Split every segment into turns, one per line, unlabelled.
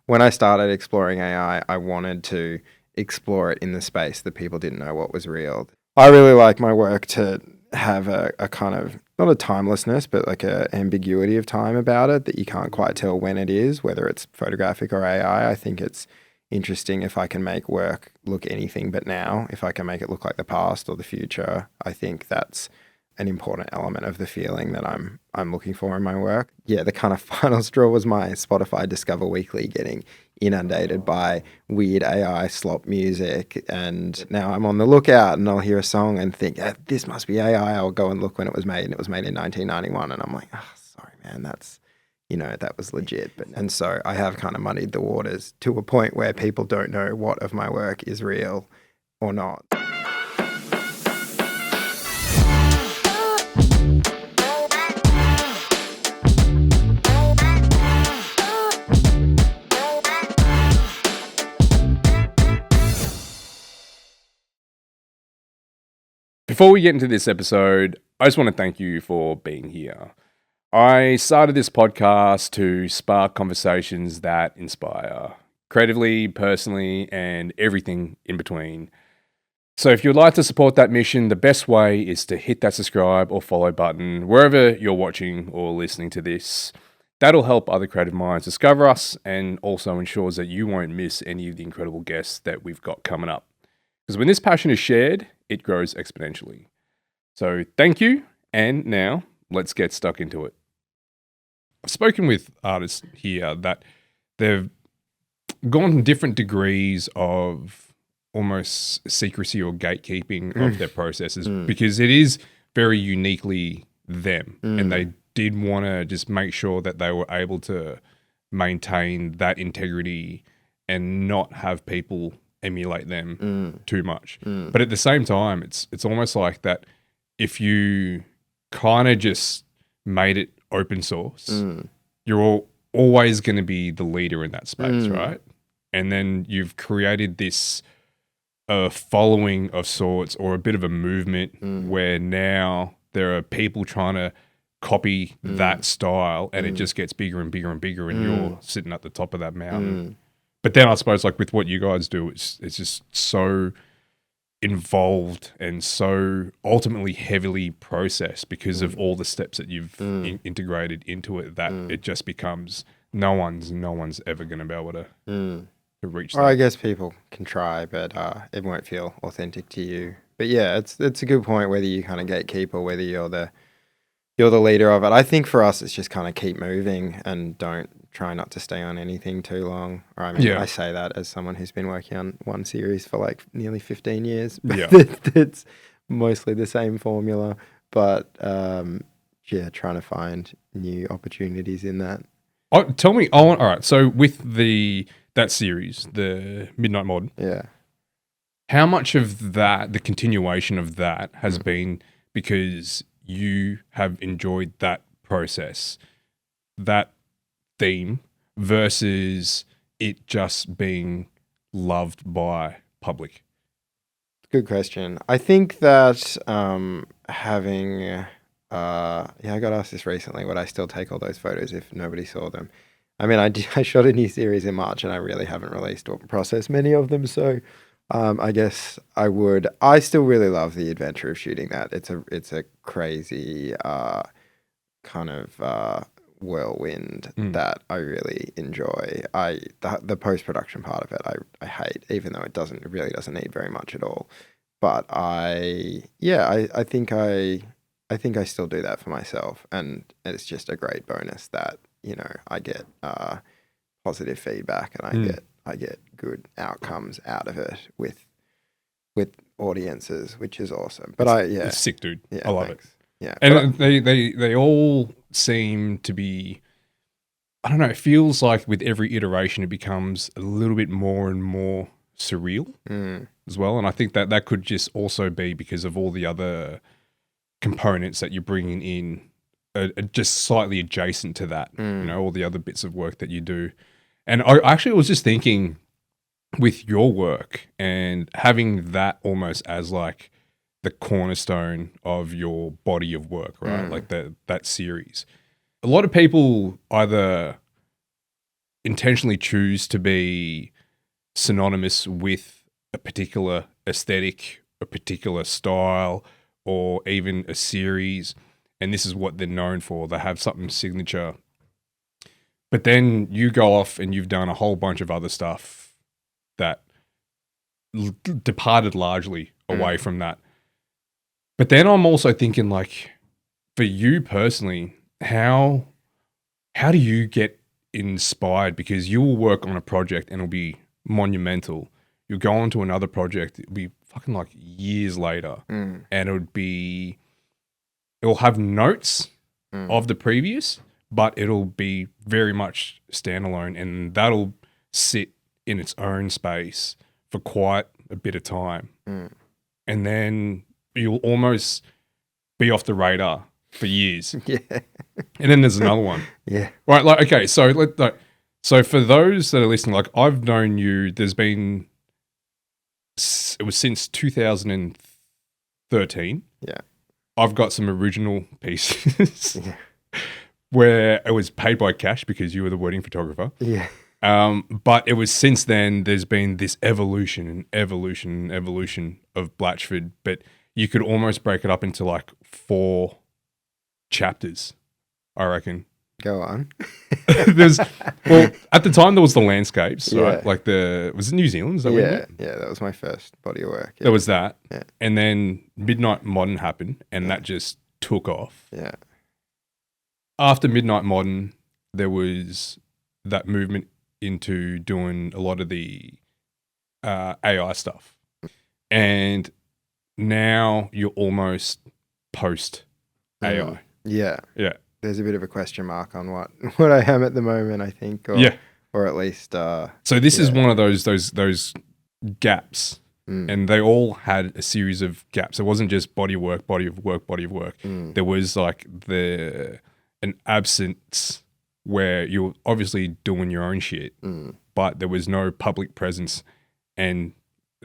when I started exploring AI, I wanted to explore it in the space that people didn't know what was real. I really like my work to have a kind of, not a timelessness, but like a ambiguity of time about it that you can't quite tell when it is, whether it's photographic or AI. I think it's interesting if I can make work look anything but now, if I can make it look like the past or the future. I think that's an important element of the feeling that I'm looking for in my work. Yeah, the kind of final straw was my Spotify Discover Weekly getting inundated by weird AI slop music, and now I'm on the lookout and I'll hear a song and think, this must be AI. I'll go and look when it was made, and it was made in 1991, and I'm like, sorry man, that's, that was legit. And so I have kind of muddied the waters to a point where people don't know what of my work is real or not.
Before we get into this episode, I just want to thank you for being here. I started this podcast to spark conversations that inspire, creatively, personally, and everything in between. So if you'd like to support that mission, the best way is to hit that subscribe or follow button wherever you're watching or listening to this. That'll help other creative minds discover us, and also ensures that you won't miss any of the incredible guests that we've got coming up. Because when this passion is shared, it grows exponentially. So thank you, and now let's get stuck into it. I've spoken with artists here that they've gone different degrees of almost secrecy or gatekeeping of their processes because it is very uniquely them, and they did want to just make sure that they were able to maintain that integrity and not have people emulate them too much. But at the same time, it's almost like that if you kind of just made it open source, you're always going to be the leader in that space, right? And then you've created this following of sorts, or a bit of a movement where now there are people trying to copy that style, and it just gets bigger and bigger and bigger, and you're sitting at the top of that mountain. But then I suppose, like with what you guys do, it's just so involved and so ultimately heavily processed because of all the steps that you've integrated into it, that it just becomes no one's ever going to be able to reach that.
Or I guess people can try, but it won't feel authentic to you. But yeah, it's a good point, whether you kind of gatekeep or whether you're the leader of it. I think for us, it's just kind of keep moving and don't try not to stay on anything too long. Or I mean, I say that as someone who's been working on one series for like nearly 15 years. It's mostly the same formula, but trying to find new opportunities in that.
Tell me, all right. So with that series, the Midnight Modern, how much of that, the continuation of that, has been because you have enjoyed that process, that theme, versus it just being loved by public?
Good question. I think that having I got asked this recently, would I still take all those photos if nobody saw them? I mean, I shot a new series in March, and I really haven't released or processed many of them, so I guess I would. I still really love the adventure of shooting that. It's a crazy kind of whirlwind that I really enjoy. The post-production part of it I hate, even though it really doesn't need very much at all. But I think I still do that for myself, and it's just a great bonus that I get positive feedback, and I get good outcomes out of it with audiences, which is awesome. But
it's sick, dude. Yeah, I love it.
Yeah,
and they all seem to be, I don't know, it feels like with every iteration it becomes a little bit more and more surreal as well. And I think that could just also be because of all the other components that you're bringing in are just slightly adjacent to that, all the other bits of work that you do. And I actually was just thinking with your work and having that almost as like the cornerstone of your body of work, right? Like that series. A lot of people either intentionally choose to be synonymous with a particular aesthetic, a particular style, or even a series, and this is what they're known for. They have something signature. But then you go off and you've done a whole bunch of other stuff that departed largely away from that. But then I'm also thinking, like, for you personally, how do you get inspired? Because you will work on a project and it'll be monumental. You'll go on to another project, it'll be fucking like years later, and it'll have notes of the previous, but it'll be very much standalone, and that'll sit in its own space for quite a bit of time. And then you'll almost be off the radar for years.
Yeah.
And then there's another one.
Yeah.
Right. Like, okay. So so for those that are listening, like, I've known you, it was since 2013.
Yeah.
I've got some original pieces where it was paid by cash because you were the wedding photographer.
Yeah.
But it was since then there's been this evolution of Blachford, but you could almost break it up into like 4 chapters, I reckon.
Go on.
At the time there was the landscapes, right? Like was it New Zealand? Is that where you went?
Yeah, that was my first body of work. Yeah.
There was that.
Yeah.
And then Midnight Modern happened, and that just took off.
Yeah.
After Midnight Modern, there was that movement into doing a lot of the AI stuff. And now you're almost post AI.
Yeah.
Yeah.
There's a bit of a question mark on what I am at the moment, I think. Or at least
so this is one of those gaps. And they all had a series of gaps. It wasn't just body of work. There was like an absence where you're obviously doing your own shit, but there was no public presence. And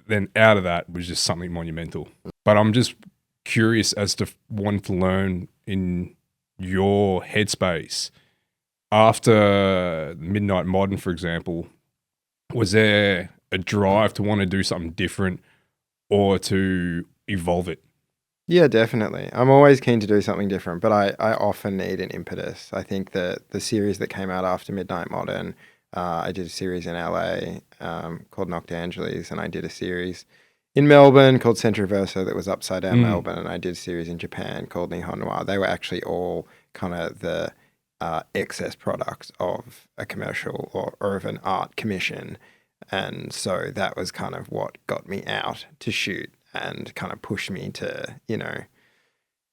then out of that was just something monumental. But I'm just curious as to one to learn in your headspace after Midnight Modern, for example. Was there a drive to want to do something different or to evolve it?
Yeah, definitely. I'm always keen to do something different, but I often need an impetus. I think that the series that came out after Midnight Modern, I did a series in LA called Noctangeles, and I did a series in Melbourne called Centroverso that was Upside Down Melbourne, and I did a series in Japan called Nihon Noir. They were actually all kind of the excess products of a commercial or of an art commission. And so that was kind of what got me out to shoot and kind of pushed me to,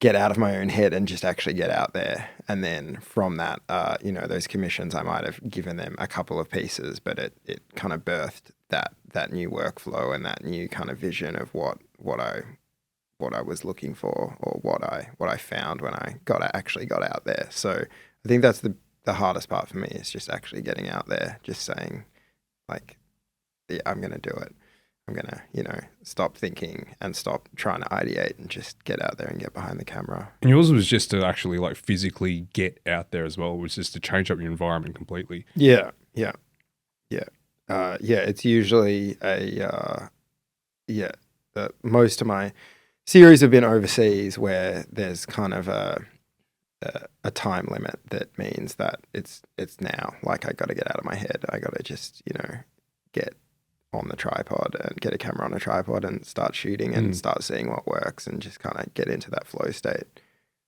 get out of my own head and just actually get out there. And then from that, those commissions, I might have given them a couple of pieces, but it kind of birthed that new workflow and that new kind of vision of what I was looking for, or what I found when I actually got out there. So I think that's the hardest part for me, is just actually getting out there, just saying, like, yeah, I'm going to do it. I'm going to, stop thinking and stop trying to ideate and just get out there and get behind the camera.
And yours was just to actually like physically get out there as well. It was just to change up your environment completely.
Yeah. It's usually most of my series have been overseas, where there's kind of a time limit that means that it's now. Like, I got to get out of my head. I got to just, get on the tripod and get a camera on a tripod and start shooting and start seeing what works and just kind of get into that flow state,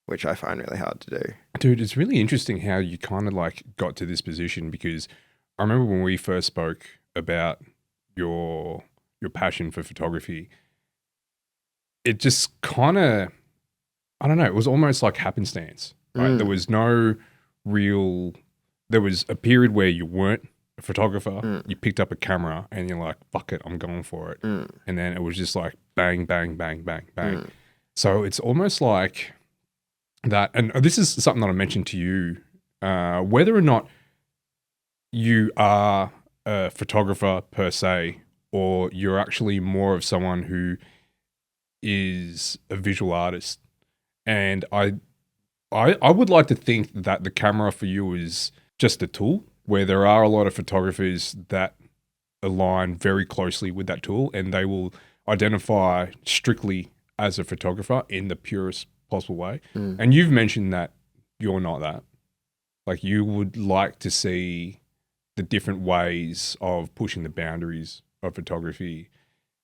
which I find really hard to do.
Dude, it's really interesting how you kind of like got to this position, because I remember when we first spoke about your passion for photography, it just kind of, I don't know, it was almost like happenstance, right? There was no there was a period where you weren't a photographer, you picked up a camera and you're like, fuck it, I'm going for it. And then it was just like bang, bang, bang, bang, bang. So it's almost like that. And this is something that I mentioned to you, whether or not you are a photographer per se, or you're actually more of someone who is a visual artist. And I would like to think that the camera for you is just a tool. where there are a lot of photographers that align very closely with that tool, and they will identify strictly as a photographer in the purest possible way. And you've mentioned that you're not that. Like, you would like to see the different ways of pushing the boundaries of photography,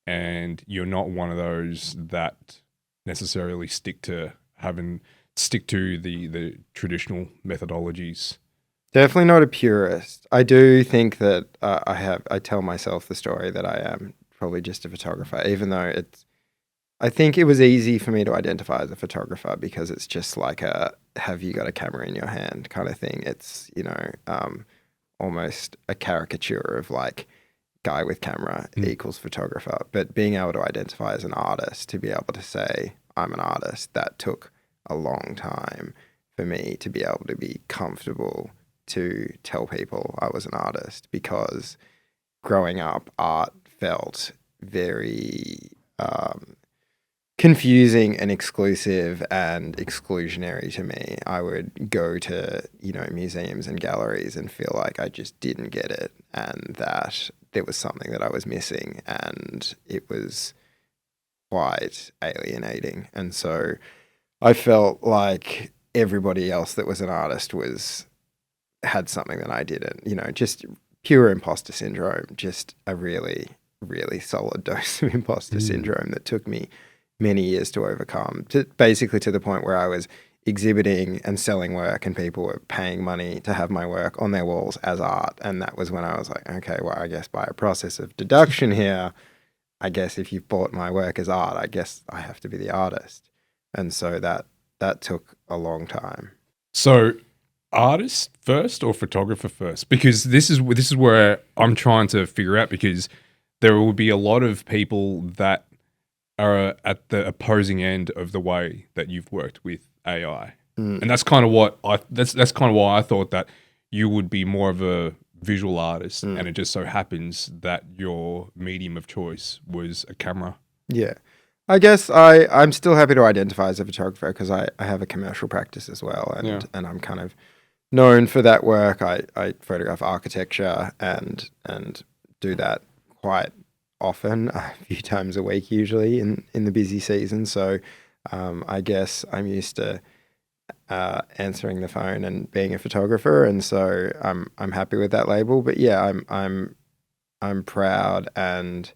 and you're not one of those that necessarily stick to the traditional methodologies.
Definitely not a purist. I do think that I tell myself the story that I am probably just a photographer, even though I think it was easy for me to identify as a photographer because it's just like have you got a camera in your hand kind of thing. It's, almost a caricature of like guy with camera equals photographer. But being able to identify as an artist, to be able to say I'm an artist, that took a long time for me to be able to be comfortable to tell people I was an artist, because growing up, art felt very confusing and exclusive and exclusionary to me. I would go to, museums and galleries and feel like I just didn't get it, and that there was something that I was missing, and it was quite alienating. And so I felt like everybody else that was an artist had something that I didn't, just pure imposter syndrome, just a really, really solid dose of imposter syndrome that took me many years to overcome, basically to the point where I was exhibiting and selling work and people were paying money to have my work on their walls as art. And that was when I was like, okay, well, I guess by a process of deduction here, I guess if you've bought my work as art, I guess I have to be the artist. And so that took a long time.
So artist first or photographer first? Because this is where I'm trying to figure out, because there will be a lot of people that are at the opposing end of the way that you've worked with AI. And that's kind of that's kind of why I thought that you would be more of a visual artist, and it just so happens that your medium of choice was a camera.
Yeah. I guess I'm still happy to identify as a photographer because I have a commercial practice as well, and I'm kind of known for that work. I photograph architecture and do that quite often, a few times a week usually in the busy season. So I guess I'm used to answering the phone and being a photographer, and so I'm happy with that label. But yeah, I'm proud and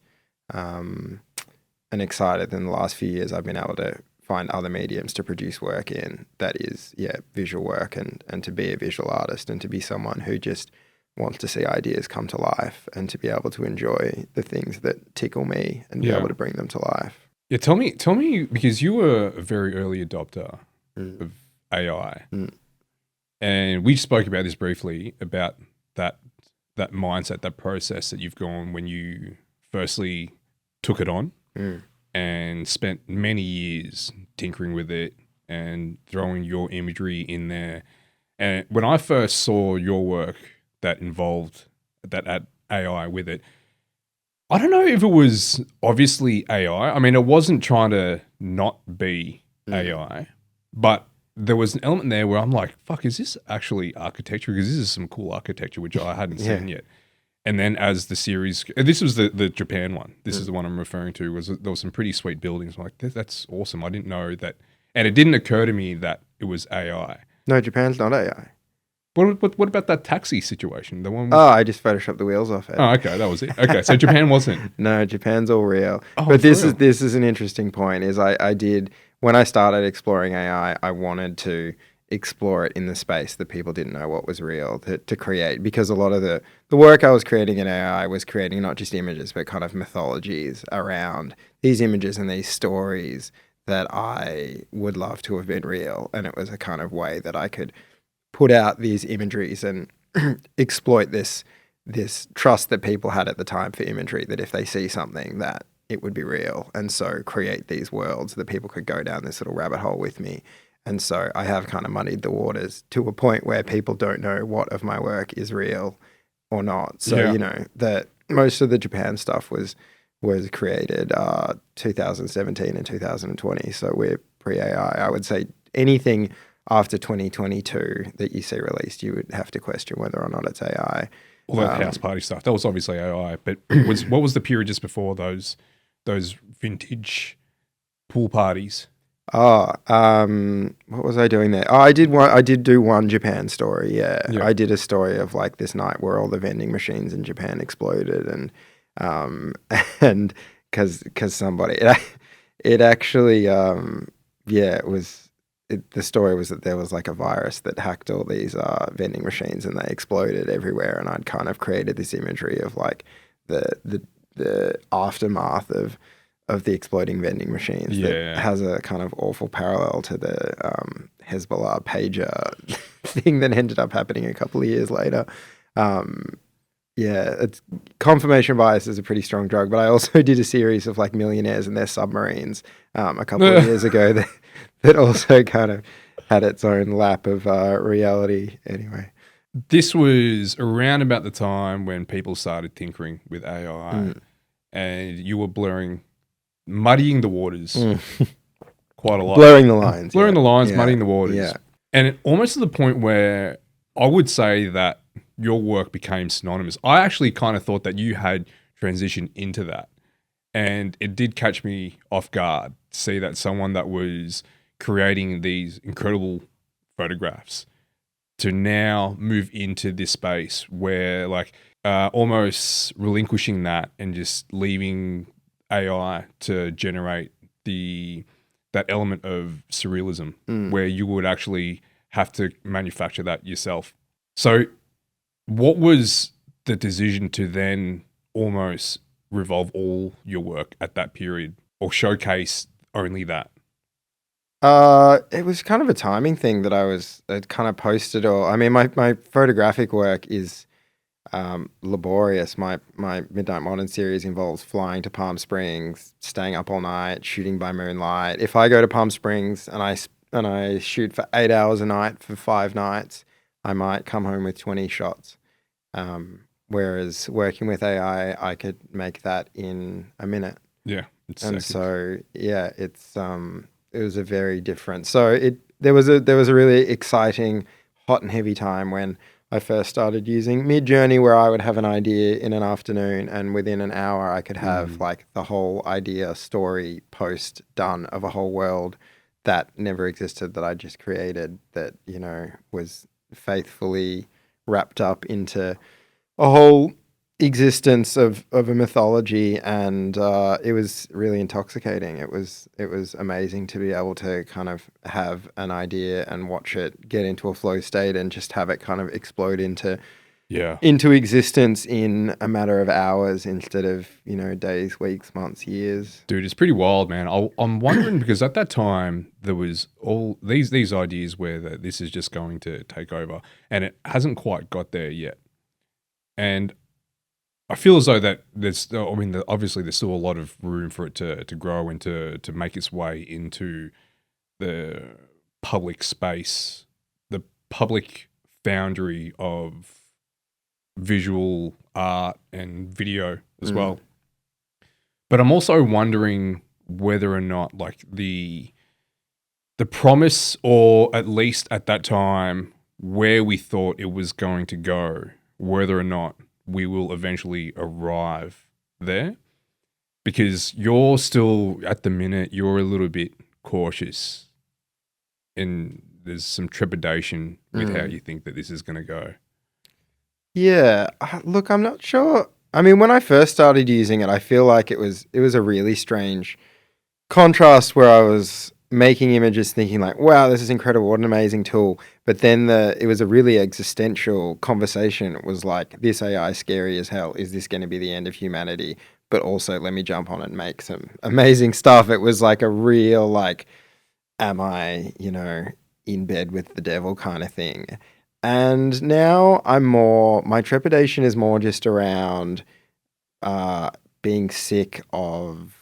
excited. In the last few years, I've been able to find other mediums to produce work in that is visual work, and to be a visual artist and to be someone who just wants to see ideas come to life and to be able to enjoy the things that tickle me and be able to bring them to life.
Yeah, tell me, because you were a very early adopter of AI, and we spoke about this briefly, about that mindset, that process that you've gone when you firstly took it on and spent many years tinkering with it and throwing your imagery in there. And when I first saw your work that involved that had AI with it, I don't know if it was obviously AI. I mean, it wasn't trying to not be AI, but there was an element there where I'm like, fuck, is this actually architecture? Because this is some cool architecture, which I hadn't seen yet. And then as the series, this was the Japan one. This is the one I'm referring to. There was some pretty sweet buildings. I'm like, that's awesome. I didn't know that. And it didn't occur to me that it was AI.
No, Japan's not AI.
What about that taxi situation? The one.
I just photoshopped the wheels off it.
Oh, okay, that was it. Okay, so Japan wasn't.
No, Japan's all real.
Oh,
but this
real.
is an interesting point. Is I did, when I started exploring AI, I wanted to explore it in the space that people didn't know what was real to create, because a lot of the work I was creating in AI was creating not just images but kind of mythologies around these images and these stories that I would love to have been real. And it was a kind of way that I could put out these imageries and exploit this trust that people had at the time for imagery, that if they see something that it would be real, and so create these worlds that people could go down this little rabbit hole with me. And so I have kind of muddied the waters to a point where people don't know what of my work is real or not. So, that most of the Japan stuff was created 2017 and 2020. So we're pre-AI. I would say anything after 2022 that you see released, you would have to question whether or not it's AI.
All that house party stuff, that was obviously AI. But what was the period just before those vintage pool parties?
What was I doing there? Oh, I did do one Japan story. Yeah.
Yeah.
I did a story of like this night where all the vending machines in Japan exploded, and because somebody it actually the story was that there was like a virus that hacked all these vending machines and they exploded everywhere, and I'd kind of created this imagery of like the aftermath of the exploding vending machines that has a kind of awful parallel to the Hezbollah pager thing that ended up happening a couple of years later. It's confirmation bias is a pretty strong drug, but I also did a series of like millionaires and their submarines a couple of years ago that also kind of had its own lap of reality. Anyway,
this was around about the time when people started tinkering with AI, and you were muddying the waters quite a lot.
Blurring the lines.
Muddying the waters.
Yeah.
And it, almost to the point where I would say that your work became synonymous. I actually kind of thought that you had transitioned into that. And it did catch me off guard to see that someone that was creating these incredible photographs to now move into this space where like almost relinquishing that and just leaving AI to generate that element of surrealism where you would actually have to manufacture that yourself. So what was the decision to then almost revolve all your work at that period or showcase only that?
It was kind of a timing thing that I'd kind of posted, or I mean, my photographic work is laborious. My Midnight Modern series involves flying to Palm Springs, staying up all night, shooting by moonlight. If I go to Palm Springs and I shoot for 8 hours a night for 5 nights, I might come home with 20 shots. Whereas working with AI, I could make that in a minute.
Yeah,
so it was a very different. So there was a really exciting, hot and heavy time when I first started using Midjourney, where I would have an idea in an afternoon, and within an hour I could have like the whole idea, story, post done of a whole world that never existed, that I just created, that, you know, was faithfully wrapped up into a whole existence of a mythology, and it was really intoxicating. It was amazing to be able to kind of have an idea and watch it get into a flow state and just have it kind of explode into existence in a matter of hours instead of, you know, days, weeks, months, years.
Dude, it's pretty wild, man. I'm wondering because at that time there was all these ideas where this is just going to take over, and it hasn't quite got there yet. And I feel as though that obviously there's still a lot of room for it to grow and to make its way into the public space, the public boundary of visual art and video as well. But I'm also wondering whether or not like the promise, or at least at that time where we thought it was going to go, whether or not we will eventually arrive there, because you're still at the minute, you're a little bit cautious and there's some trepidation with how you think that this is going to go.
Yeah, look, I'm not sure. I mean, when I first started using it, I feel like it was a really strange contrast where I was making images thinking like, wow, this is incredible, what an amazing tool. But then it was a really existential conversation. It was like, this AI is scary as hell. Is this going to be the end of humanity? But also, let me jump on and make some amazing stuff. It was like a real, like, am I, you know, in bed with the devil kind of thing. And now my trepidation is more just around being sick of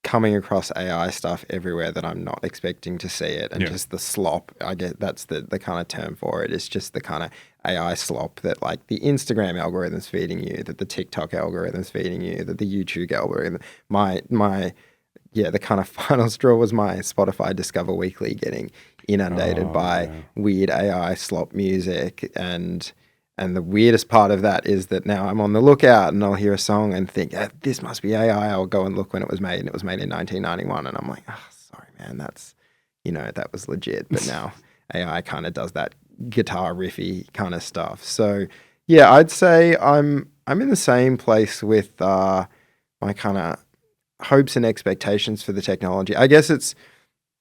coming across AI stuff everywhere that I'm not expecting to see it, and just the slop. I get that's the kind of term for it. It's just the kind of AI slop that like the Instagram algorithm's feeding you, that the TikTok algorithm's feeding you, that the YouTube algorithm, my the kind of final straw was my Spotify Discover Weekly getting inundated by weird AI slop music. And the weirdest part of that is that now I'm on the lookout and I'll hear a song and think, this must be AI. I'll go and look when it was made, and it was made in 1991. And I'm like, oh, sorry, man, that's, that was legit. But now AI kind of does that guitar riffy kind of stuff. So yeah, I'd say I'm in the same place with my kind of hopes and expectations for the technology. I guess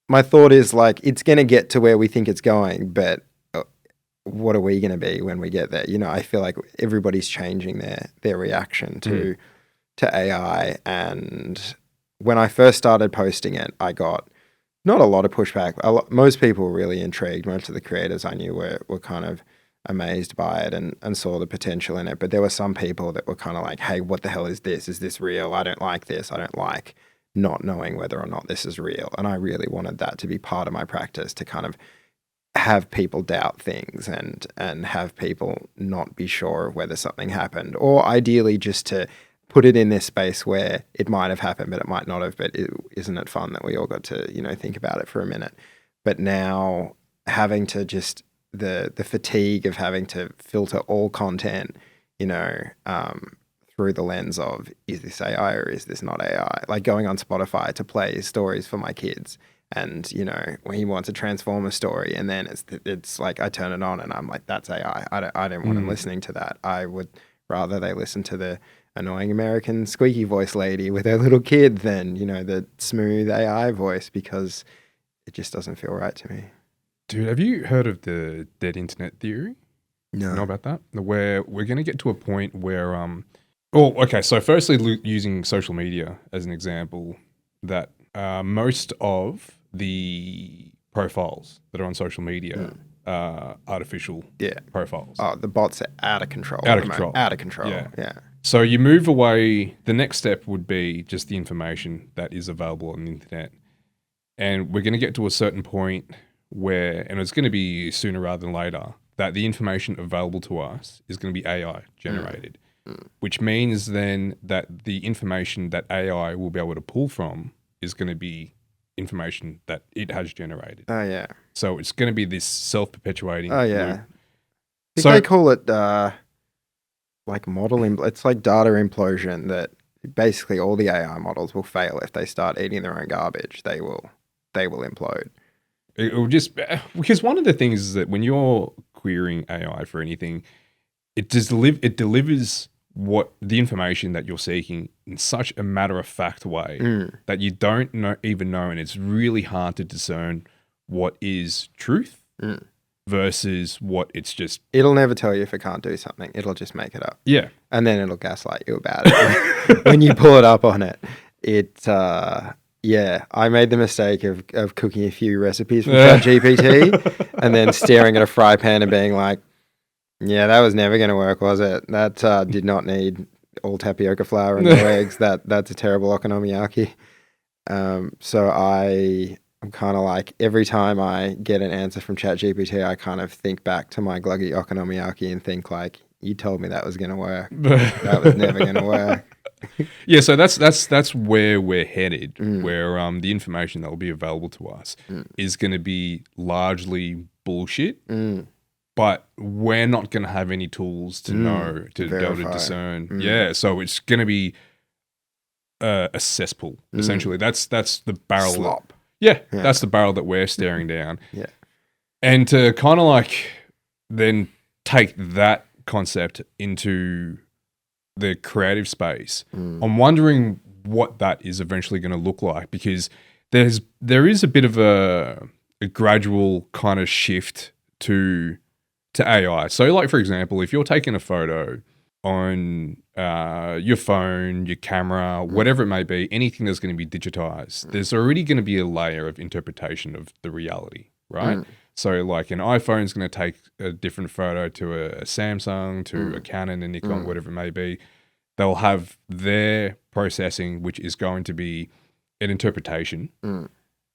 my thought is like, it's going to get to where we think it's going, but what are we going to be when we get there? I feel like everybody's changing their reaction to AI. And when I first started posting it, I got not a lot of pushback. Most people were really intrigued. Most of the creators I knew were kind of amazed by it and saw the potential in it. But there were some people that were kind of like, hey, what the hell is this? Is this real? I don't like this. I don't like not knowing whether or not this is real. And I really wanted that to be part of my practice, to kind of have people doubt things and have people not be sure of whether something happened, or ideally just to put it in this space where it might have happened, but it might not have. But isn't it fun that we all got to, think about it for a minute? But now having to just the fatigue of having to filter all content, through the lens of, is this AI or is this not AI? Like going on Spotify to play stories for my kids. And, when he wants a Transformer story, and then it's like I turn it on and I'm like, that's AI. I don't want him listening to that. I would rather they listen to the annoying American squeaky voice lady with her little kid than, the smooth AI voice, because it just doesn't feel right to me.
Dude, have you heard of the dead internet theory?
No.
You know about that? Where we're going to get to a point where, okay, so firstly, using social media as an example, that most of the profiles that are on social media are artificial profiles.
Oh, the bots are out of control.
Out of control.
Yeah.
So you move away, the next step would be just the information that is available on the internet. And we're going to get to a certain point where, and it's going to be sooner rather than later, that the information available to us is going to be AI generated, which means then that the information that AI will be able to pull from is going to be information that it has generated.
Oh, yeah.
So it's going to be this self-perpetuating
loop. I think
so
they call it like it's like data implosion, that basically all the AI models will fail if they start eating their own garbage. They will implode.
It will just, because one of the things is that when you're querying AI for anything, it delivers what the information that you're seeking in such a matter-of-fact way that you don't even know, and it's really hard to discern what is truth versus what it's just.
It'll never tell you if it can't do something. It'll just make it up.
Yeah.
And then it'll gaslight you about it. When you pull it up on it, I made the mistake of cooking a few recipes from ChatGPT and then staring at a fry pan and being like, yeah, that was never going to work, was it? That did not need all tapioca flour and no eggs. That's a terrible okonomiyaki. So I'm kind of like, every time I get an answer from ChatGPT, I kind of think back to my gluggy okonomiyaki and think like, you told me that was going to work. That was never going to work.
Yeah, so that's where we're headed, where the information that will be available to us is going to be largely bullshit. But we're not going to have any tools to know, to be able to discern. Yeah, so it's going to be a cesspool, essentially. That's the barrel.
Slop.
That's the barrel that we're staring down.
Yeah.
And to kind of like then take that concept into the creative space, I'm wondering what that is eventually going to look like, because there is a bit of a gradual kind of shift to AI. So like, for example, if you're taking a photo on your phone, your camera, whatever it may be, anything that's going to be digitized, there's already going to be a layer of interpretation of the reality, right? So like an iPhone is going to take a different photo to a Samsung, to a Canon, a Nikon, whatever it may be. They'll have their processing, which is going to be an interpretation.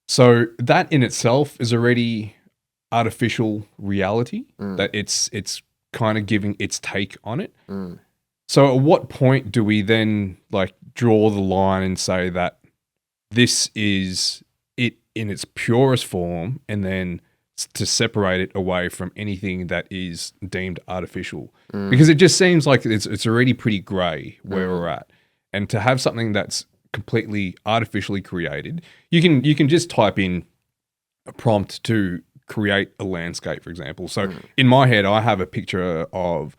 So that in itself is already artificial reality, that it's kind of giving its take on it. So at what point do we then like draw the line and say that this is it in its purest form, and then to separate it away from anything that is deemed artificial, because it just seems like it's already pretty grey where we're at, and to have something that's completely artificially created, you can just type in a prompt to create a landscape, for example. So in my head, I have a picture of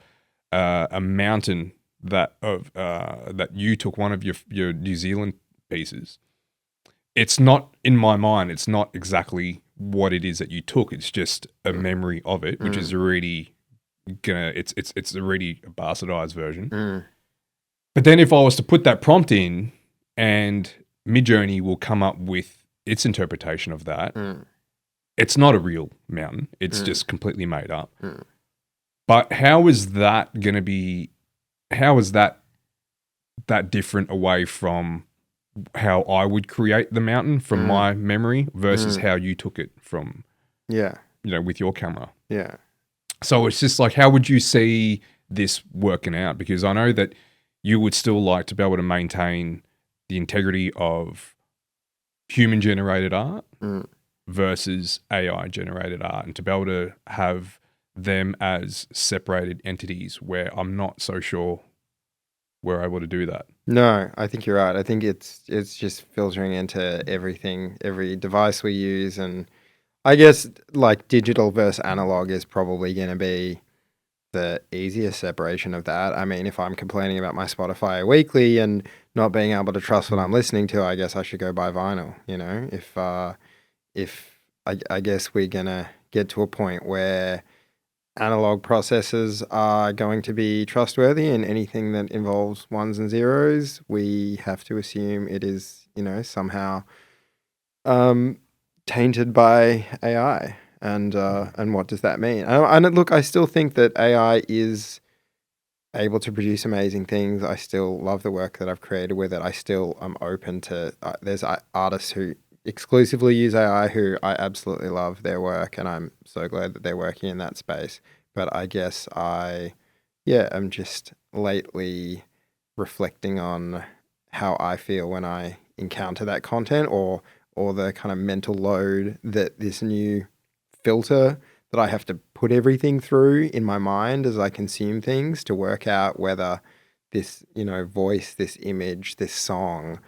a mountain that you took one of your New Zealand pieces. It's not in my mind. It's not exactly what it is that you took. It's just a memory of it, which is already it's already a bastardized version. But then if I was to put that prompt in, and Midjourney will come up with its interpretation of that, it's not a real mountain. It's just completely made up. But how is that going to be? How is that different away from how I would create the mountain from my memory versus how you took it from, with your camera?
Yeah.
So it's just like, how would you see this working out? Because I know that you would still like to be able to maintain the integrity of human-generated art versus AI-generated art, and to be able to have them as separated entities where I'm not so sure we're able to do that.
No, I think you're right. I think it's just filtering into everything, every device we use, and I guess like digital versus analog is probably going to be the easiest separation of that. I mean, if I'm complaining about my Spotify weekly and not being able to trust what I'm listening to, I guess I should go buy vinyl. If I guess we're gonna get to a point where analog processors are going to be trustworthy, and anything that involves ones and zeros, we have to assume it is, somehow tainted by AI. And what does that mean? And look, I still think that AI is able to produce amazing things. I still love the work that I've created with it. I still am open to. There's artists who exclusively use AI who I absolutely love their work, and I'm so glad that they're working in that space. But I guess I'm just lately reflecting on how I feel when I encounter that content, or the kind of mental load that this new filter that I have to put everything through in my mind as I consume things to work out whether this, voice, this image, this song,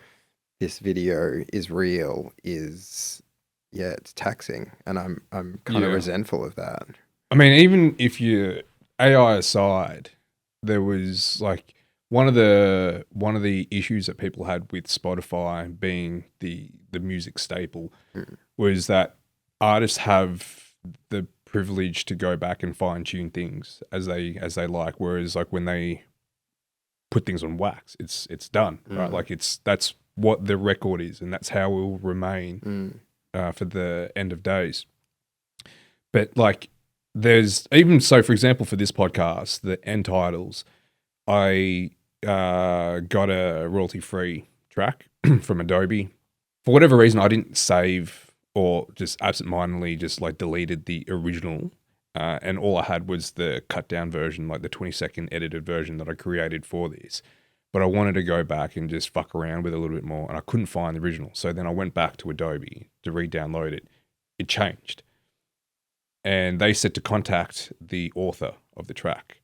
this video is real it's taxing, and I'm kind of resentful of that.
I mean, even if you AI aside, there was like one of the issues that people had with Spotify being the music staple was that artists have the privilege to go back and fine tune things as they like, whereas like when they put things on wax, it's done, right? Like that's what the record is, and that's how it will remain for the end of days. But like, there's even so, for example, for this podcast, the end titles, I got a royalty-free track from Adobe. For whatever reason, I didn't save, or just absentmindedly just like deleted the original, and all I had was the cut down version, like the 20-second edited version that I created for this. But I wanted to go back and just fuck around with it a little bit more, and I couldn't find the original. So then I went back to Adobe to re-download it. It changed. And they said to contact the author of the track.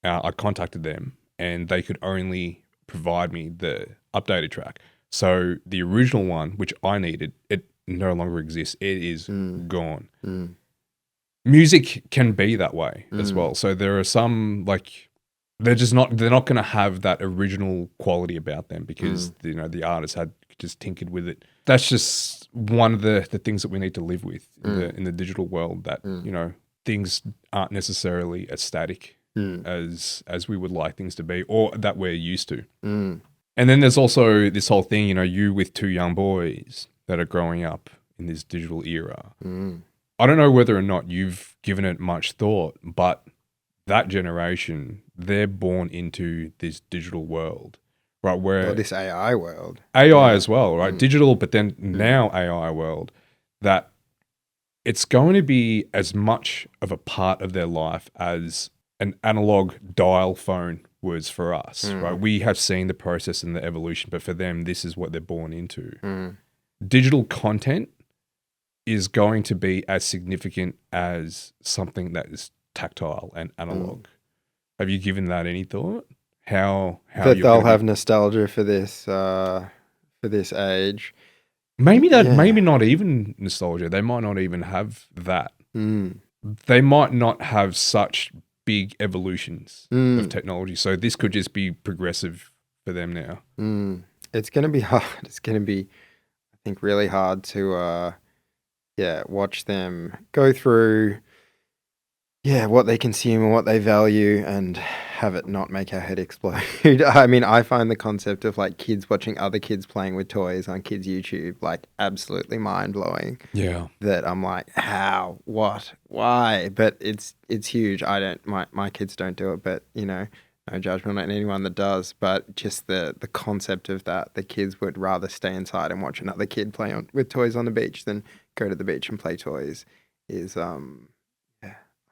I contacted them, and they could only provide me the updated track. So the original one, which I needed, it no longer exists. It is gone. Music can be that way as well. So there are some, like, they're not going to have that original quality about them because the artist had just tinkered with it. That's just one of the things that we need to live with in the digital world, that things aren't necessarily as static as we would like things to be, or that we're used to. And then there's also this whole thing, you with two young boys that are growing up in this digital era. I don't know whether or not you've given it much thought, but that generation, they're born into this digital world, right? Where
this AI world.
AI as well, right? Digital, but then now AI world, that it's going to be as much of a part of their life as an analog dial phone was for us, right? We have seen the process and the evolution, but for them, this is what they're born into. digital content is going to be as significant as something that is tactile and analog. Have you given that any thought? How
That
you're
they'll
gonna
have nostalgia for this age.
maybe
Yeah.
not even nostalgia. They might not even have that.
Mm.
They might not have such big evolutions of
Mm.
technology. So this could just be progressive for them now.
Mm. It's going to be hard. It's going to be, I think, really hard to watch them go through what they consume and what they value and have it not make our head explode. I mean, I find the concept of like kids watching other kids playing with toys on kids' YouTube like absolutely mind blowing.
Yeah.
That I'm like, how, what, why? But it's huge. I don't, my kids don't do it, but no judgment on anyone that does. But just the concept of that, the kids would rather stay inside and watch another kid play with toys on the beach than go to the beach and play toys is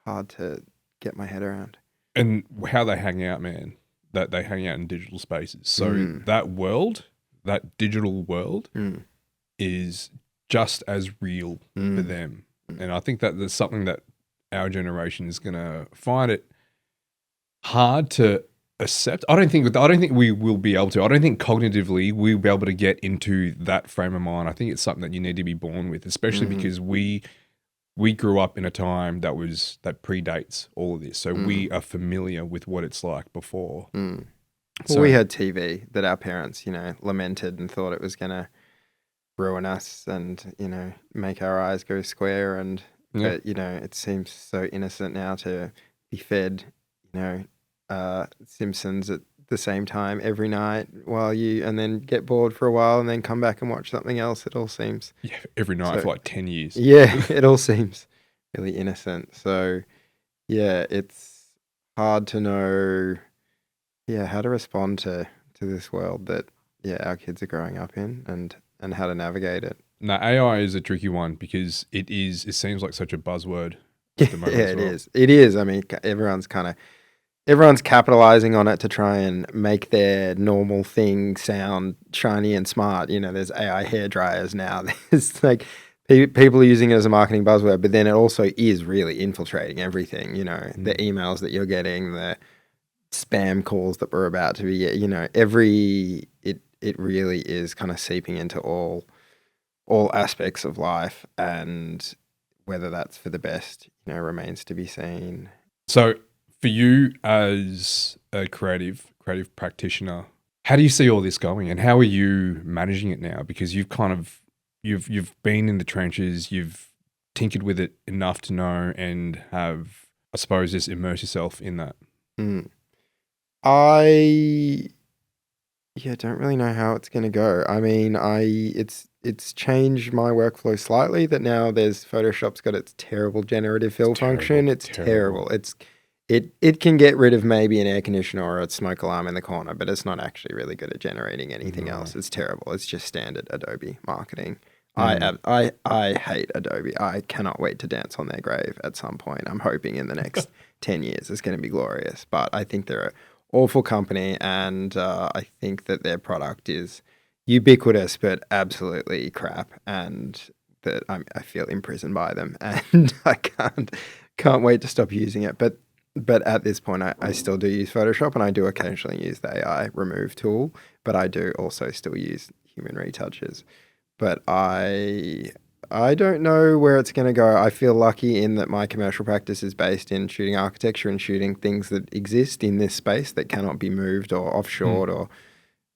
hard to get my head around.
And how they hang out, man. That they hang out in digital spaces. So that digital world is just as real for them. And I think that there's something that our generation is going to find it hard to accept. I don't think we will be able to. I don't think cognitively we'll be able to get into that frame of mind. I think it's something that you need to be born with, especially because we grew up in a time that predates all of this. So we are familiar with what it's like before.
Well, we had TV that our parents, lamented and thought it was going to ruin us and, make our eyes go square. And, but, it seems so innocent now to be fed, Simpsons at the same time every night and then get bored for a while and then come back and watch something else. It all seems
every night for like 10 years.
Yeah, it all seems really innocent. So yeah, it's hard to know how to respond to this world that our kids are growing up in and how to navigate it.
Now AI is a tricky one because it seems like such a buzzword at the moment.
It is. I mean, everyone's capitalizing on it to try and make their normal thing sound shiny and smart. There's AI hair dryers now. There's like people are using it as a marketing buzzword, but then it also is really infiltrating everything. The emails that you're getting, the spam calls that we're about to be, it really is kind of seeping into all aspects of life, and whether that's for the best, remains to be seen.
So for you as a creative practitioner, how do you see all this going and how are you managing it now? Because you've you've been in the trenches, you've tinkered with it enough to know and have, I suppose, just immerse yourself in that.
I don't really know how it's going to go. I mean, it's changed my workflow slightly that now Photoshop's got its terrible generative fill function. It's terrible. It can get rid of maybe an air conditioner or a smoke alarm in the corner, but it's not actually really good at generating anything else. It's terrible. It's just standard Adobe marketing. I hate Adobe. I cannot wait to dance on their grave at some point. I'm hoping in the next 10 years it's going to be glorious. But I think they're an awful company, and I think that their product is ubiquitous but absolutely crap, and that I feel imprisoned by them, and I can't wait to stop using it. But at this point, I still do use Photoshop, and I do occasionally use the AI remove tool, but I do also still use human retouches. But I don't know where it's going to go. I feel lucky in that my commercial practice is based in shooting architecture and shooting things that exist in this space that cannot be moved or offshored.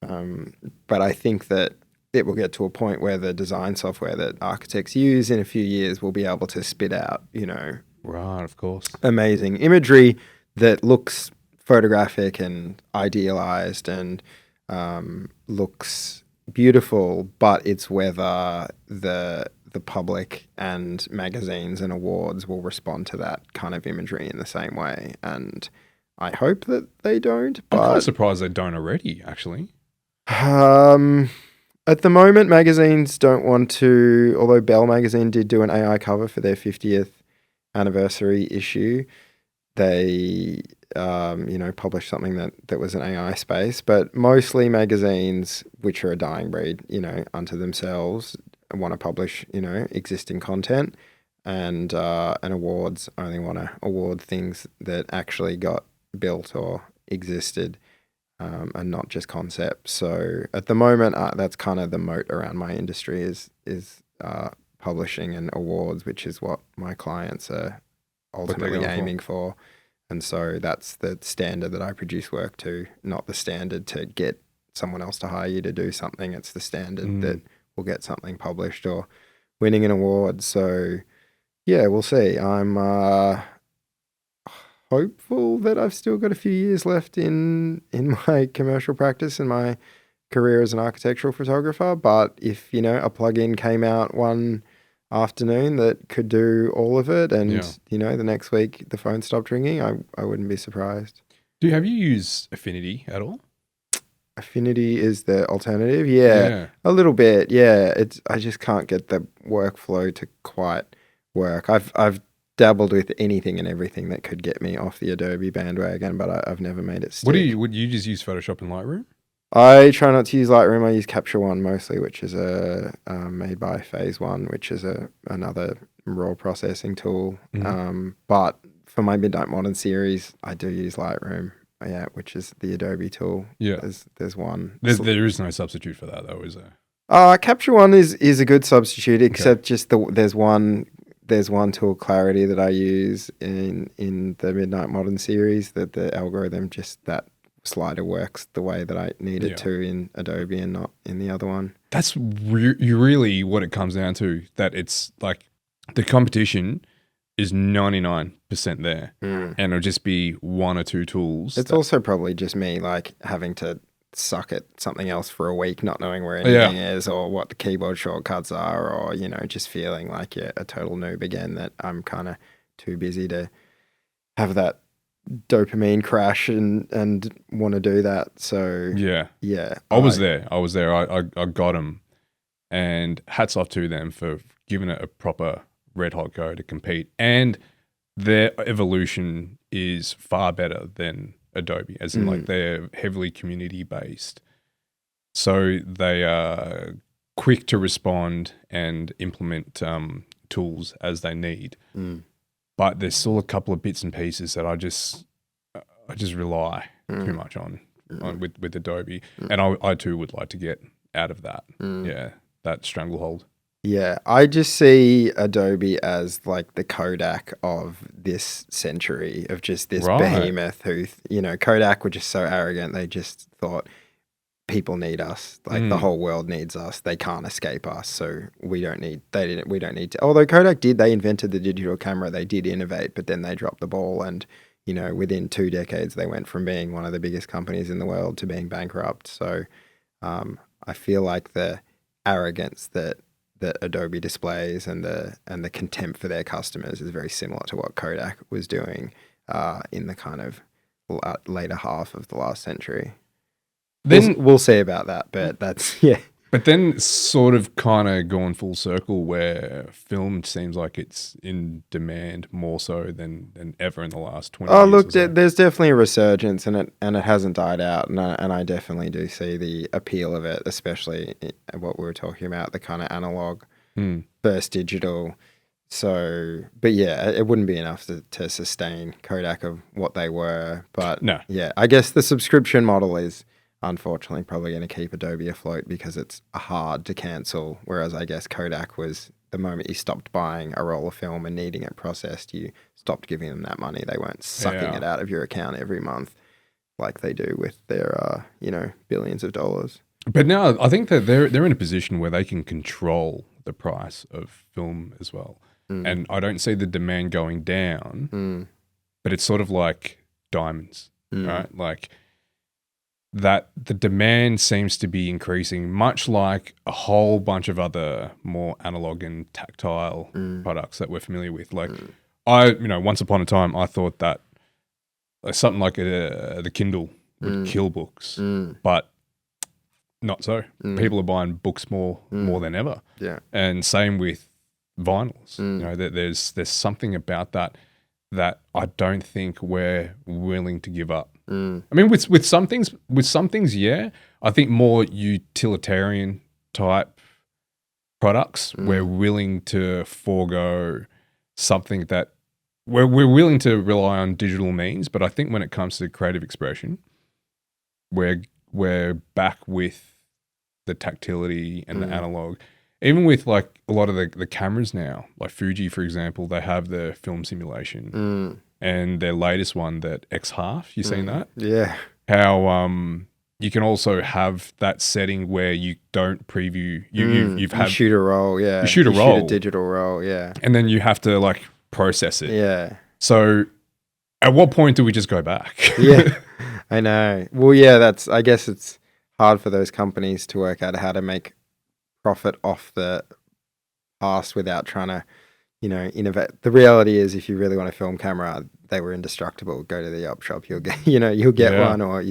But I think that it will get to a point where the design software that architects use in a few years will be able to spit out,
Right, of course,
amazing imagery that looks photographic and idealized and looks beautiful, but it's whether the public and magazines and awards will respond to that kind of imagery in the same way. And I hope that they don't. But
I'm kind of surprised they don't already, actually.
At the moment, magazines don't want to, although Bell magazine did do an AI cover for their 50th anniversary issue. They published something that was an AI space, but mostly magazines, which are a dying breed, unto themselves, want to publish, existing content, and awards only want to award things that actually got built or existed, and not just concepts. So at the moment, that's kind of the moat around my industry is publishing and awards, which is what my clients are ultimately aiming for. And so that's the standard that I produce work to, not the standard to get someone else to hire you to do something. It's the standard that will get something published or winning an award. So yeah, we'll see. I'm hopeful that I've still got a few years left in my commercial practice and my career as an architectural photographer. But if, a plugin came out one afternoon that could do all of it, and the next week the phone stopped ringing, I wouldn't be surprised.
Have you used Affinity at all?
Affinity is the alternative. Yeah, a little bit. Yeah, I just can't get the workflow to quite work. I've dabbled with anything and everything that could get me off the Adobe bandwagon, but I've never made it stick.
Would you just use Photoshop and Lightroom?
I try not to use Lightroom. I use Capture One mostly, which is made by Phase One, which is another raw processing tool. But for my Midnight Modern series, I do use Lightroom. Yeah, which is the Adobe tool. Yeah, there's one.
There is no substitute for that, though, is there?
Capture One is a good substitute, except just there's one tool, Clarity, that I use in the Midnight Modern series, that the algorithm, just that slider works the way that I need it to in Adobe and not in the other one.
That's really what it comes down to, that it's like the competition is 99% there, and it'll just be one or two tools.
It's also probably just me like having to suck at something else for a week, not knowing where anything is or what the keyboard shortcuts are, or just feeling like a total noob again, that I'm kind of too busy to have that dopamine crash and want to do that. So I was there. I got them, and hats off to them for giving it a proper red hot go to compete, and their evolution is far better than Adobe, as in like they're heavily community based, so they are quick to respond and implement tools as they need. But there's still a couple of bits and pieces that I just rely too much on with Adobe, and I too would like to get out of that. That stranglehold. Yeah, I just see Adobe as like the Kodak of this century, of just this behemoth who, Kodak were just so arrogant. They just thought people need us, like the whole world needs us. They can't escape us, so we don't need to. Although Kodak they invented the digital camera, they did innovate, but then they dropped the ball, and within 2 decades they went from being one of the biggest companies in the world to being bankrupt. So I feel like the arrogance that Adobe displays and the contempt for their customers is very similar to what Kodak was doing in the kind of later half of the last century. Then we'll see about that, but that's
But then sort of kind of gone full circle, where film seems like it's in demand more so than ever in the last 20 years. Oh,
look, there's definitely a resurgence, and it hasn't died out, and I definitely do see the appeal of it, especially what we were talking about, the kind of analog versus digital. So, but yeah, it wouldn't be enough to sustain Kodak of what they were. But yeah, I guess the subscription model is unfortunately probably going to keep Adobe afloat because it's hard to cancel, whereas I guess Kodak was, the moment you stopped buying a roll of film and needing it processed, you stopped giving them that money. They weren't sucking it out of your account every month like they do with their billions of dollars.
But now I think that they're in a position where they can control the price of film as well. And I don't see the demand going down, but it's sort of like diamonds, right? Like that the demand seems to be increasing, much like a whole bunch of other more analog and tactile products that we're familiar with. Like once upon a time, I thought that something like the Kindle would kill books, but not so. People are buying books more than ever.
Yeah,
and same with vinyls. There's something about that I don't think we're willing to give up. I mean, with some things, yeah. I think more utilitarian type products, we're willing to forego something that we're willing to rely on digital means. But I think when it comes to creative expression, we're back with the tactility and the analog. Even with like a lot of the cameras now, like Fuji, for example, they have the film simulation and their latest one, that X-Half, you seen that?
Yeah.
How you can also have that setting where you don't preview. You
shoot a roll, yeah.
You shoot a roll.
Shoot a digital roll, yeah.
And then you have to like process it.
Yeah.
So at what point do we just go back?
Yeah, I know. Well, yeah, I guess it's hard for those companies to work out how to make profit off the past without trying to, innovate. The reality is, if you really want a film camera, they were indestructible. Go to the op shop, you'll get, you'll get one, or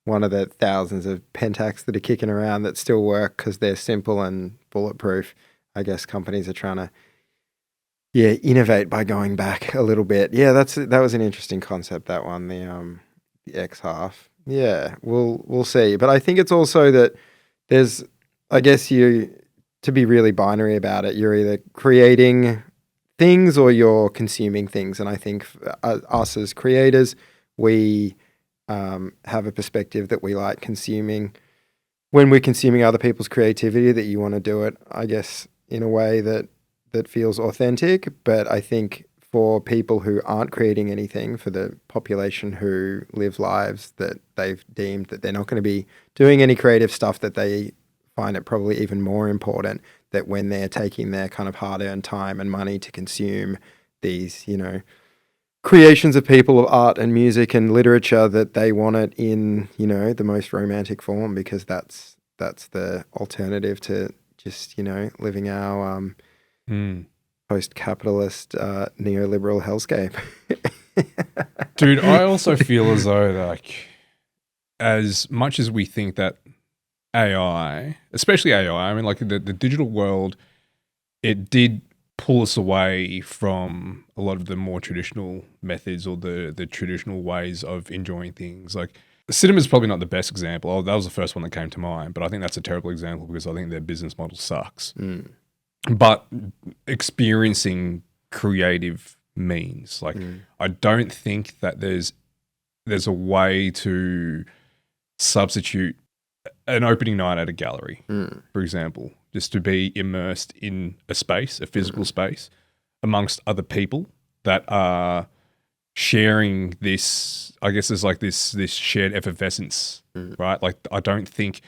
one of the thousands of Pentax that are kicking around that still work because they're simple and bulletproof. I guess companies are trying to, innovate by going back a little bit. Yeah, that was an interesting concept, that one, the X-Half. Yeah, we'll see. But I think it's also that there's, I guess, to be really binary about it, you're either creating things or you're consuming things. And I think us as creators, we have a perspective that we like consuming. When we're consuming other people's creativity, that you want to do it, I guess, in a way that feels authentic. But I think for people who aren't creating anything, for the population who live lives that they've deemed that they're not going to be doing any creative stuff, that they find it probably even more important that when they're taking their kind of hard-earned time and money to consume these, creations of people of art and music and literature, that they want it in, the most romantic form, because that's the alternative to just, living our post-capitalist neoliberal hellscape.
Dude, I also feel as though, like, as much as we think that AI, especially AI, I mean, like the digital world, it did pull us away from a lot of the more traditional methods or the traditional ways of enjoying things. Like, cinema is probably not the best example. Oh, that was the first one that came to mind, but I think that's a terrible example because I think their business model sucks. But experiencing creative means, like, I don't think that there's a way to substitute an opening night at a gallery, for example, just to be immersed in a space, a physical space, amongst other people that are sharing this. I guess there's like this shared effervescence, right? Like, I don't think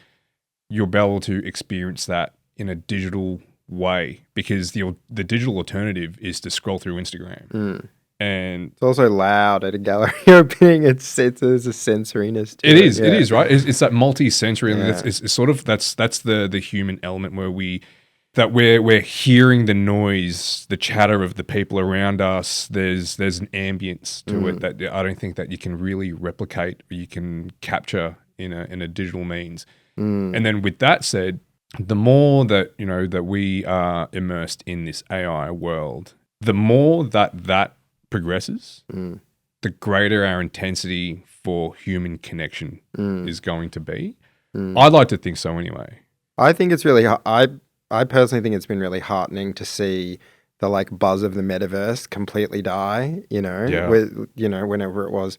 you'll be able to experience that in a digital way, because the digital alternative is to scroll through Instagram. And
it's also loud at a gallery opening. There's a sensoriness to it.
It is, right? It's that multi-sensory. Yeah. It's sort of that's the human element where we're hearing the noise, the chatter of the people around us. There's an ambience to it that I don't think that you can really replicate or you can capture in a digital means. And then with that said, the more that that we are immersed in this AI world, the more that progresses, the greater our intensity for human connection is going to be. I'd like to think so anyway.
I think it's really, I personally think it's been really heartening to see the like buzz of the metaverse completely die, whenever it was,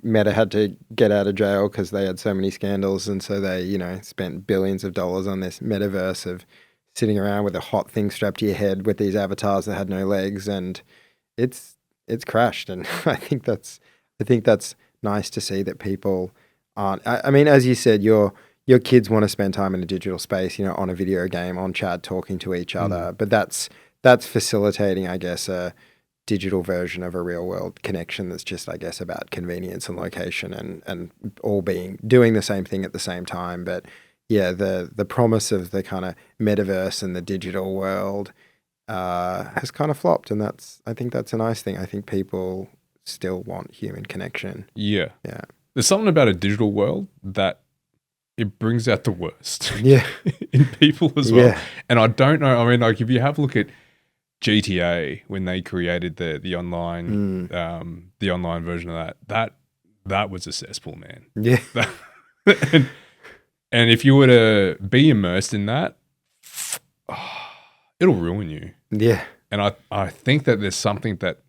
Meta had to get out of jail because they had so many scandals, and so they, spent billions of dollars on this metaverse of sitting around with a hot thing strapped to your head with these avatars that had no legs, and it's crashed. And I think that's nice to see that people aren't. I mean, as you said, your kids want to spend time in a digital space, on a video game, on chat, talking to each other, but that's facilitating, I guess, a digital version of a real world connection that's just, I guess, about convenience and location and all doing the same thing at the same time. But yeah, the promise of the kind of metaverse and the digital world has kind of flopped, and I think that's a nice thing. I think people still want human connection.
Yeah.
Yeah.
There's something about a digital world that it brings out the worst in people as well. And I don't know, I mean, like, if you have a look at GTA when they created the online the online version of that was a cesspool, man.
Yeah.
and if you were to be immersed in that, it'll ruin you.
Yeah.
And I think that there's something that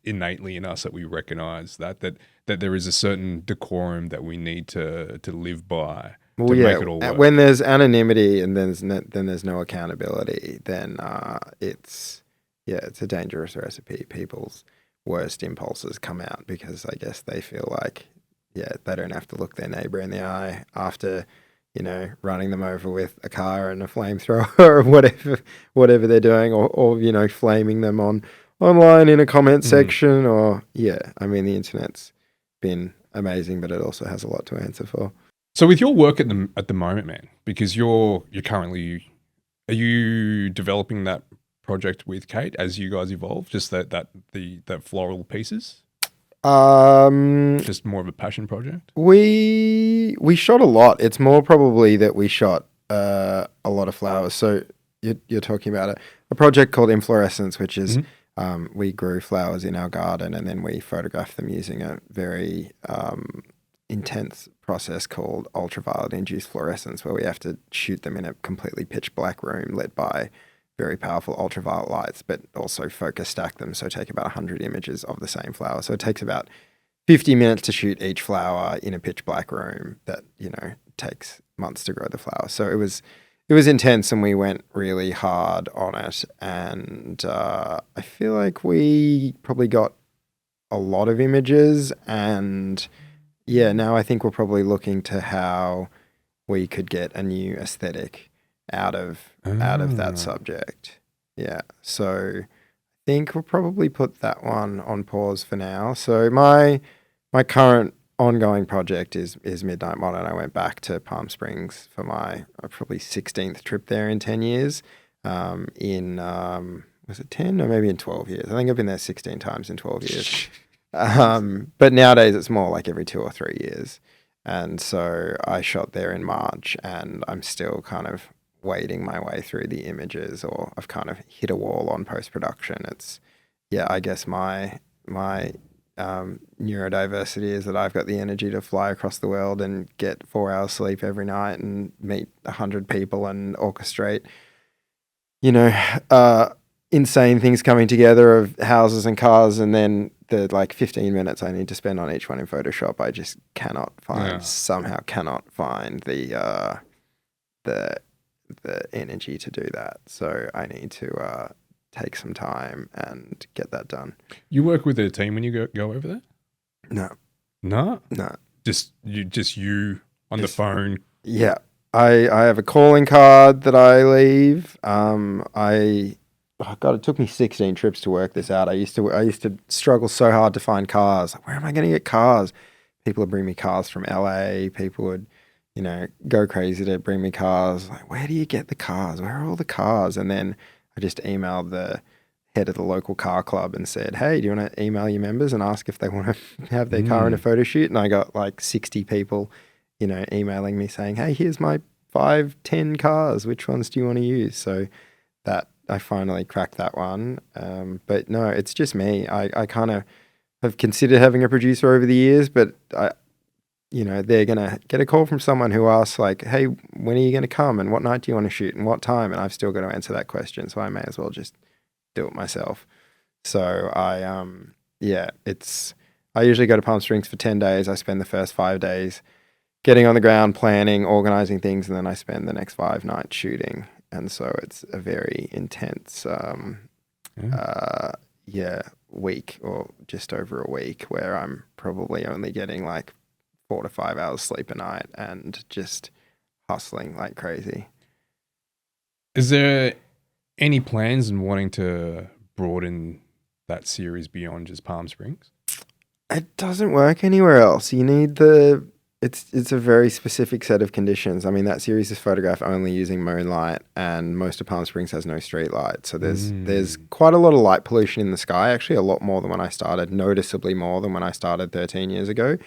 innately in us that we recognize that there is a certain decorum that we need to live by
Well,
to
yeah.
make it all work.
When there's anonymity and then there's no accountability, then it's a dangerous recipe. People's worst impulses come out because I guess they feel like they don't have to look their neighbor in the eye after running them over with a car and a flamethrower or whatever they're doing, or flaming them online in a comment section, or I mean the internet's been amazing, but it also has a lot to answer for.
So with your work at the moment, man, because you're currently, are you developing that project with Kate as you guys evolve? Just that floral pieces? Just more of a passion project?
We shot a lot. It's more probably that we shot a lot of flowers. So you're talking about a project called Inflorescence, which is we grew flowers in our garden and then we photographed them using a very intense process called ultraviolet induced fluorescence, where we have to shoot them in a completely pitch black room lit by very powerful ultraviolet lights, but also focus stack them. So take about 100 images of the same flower. So it takes about 50 minutes to shoot each flower in a pitch black room that, takes months to grow the flower. So it was intense and we went really hard on it. And I feel like we probably got a lot of images, and now I think we're probably looking to how we could get a new aesthetic out of that subject. Yeah. So I think we'll probably put that one on pause for now. So my current ongoing project is Midnight Modern. I went back to Palm Springs for my probably 16th trip there in 10 years. Was it 10 or maybe in 12 years? I think I've been there 16 times in 12 years. But nowadays it's more like every 2 or 3 years. And so I shot there in March and I'm still kind of wading my way through the images, or I've kind of hit a wall on post-production. It's, I guess my neurodiversity is that I've got the energy to fly across the world and get 4 hours sleep every night and meet 100 people and orchestrate, insane things coming together of houses and cars, and then the 15 minutes I need to spend on each one in Photoshop, I just somehow cannot find the energy to do that. So I need to take some time and get that done.
You work with a team when you go over there? No. Just you on the phone.
Yeah, I have a calling card that I leave. It took me 16 trips to work this out. I used to struggle so hard to find cars. Where am I going to get cars? People would bring me cars from LA. People would, go crazy to bring me cars. Like, where do you get the cars? Where are all the cars? And then I just emailed the head of the local car club and said, hey, do you want to email your members and ask if they want to have their car in a photo shoot? And I got 60 people, emailing me saying, hey, here's my 5-10 cars. Which ones do you want to use? So that I finally cracked that one. But no, it's just me. I kind of have considered having a producer over the years, but they're going to get a call from someone who asks hey, when are you going to come and what night do you want to shoot and what time? And I've still got to answer that question. So I may as well just do it myself. So I usually go to Palm Springs for 10 days. I spend the first 5 days getting on the ground, planning, organizing things, and then I spend the next 5 nights shooting. And so it's a very intense, week, or just over a week, where I'm probably only getting 4 to 5 hours sleep a night and just hustling like crazy.
Is there any plans in wanting to broaden that series beyond just Palm Springs?
It doesn't work anywhere else. You need it's a very specific set of conditions. I mean, that series is photographed only using moonlight, and most of Palm Springs has no street light. So there's quite a lot of light pollution in the sky, actually a lot more than when I started, noticeably more than when I started 13 years ago.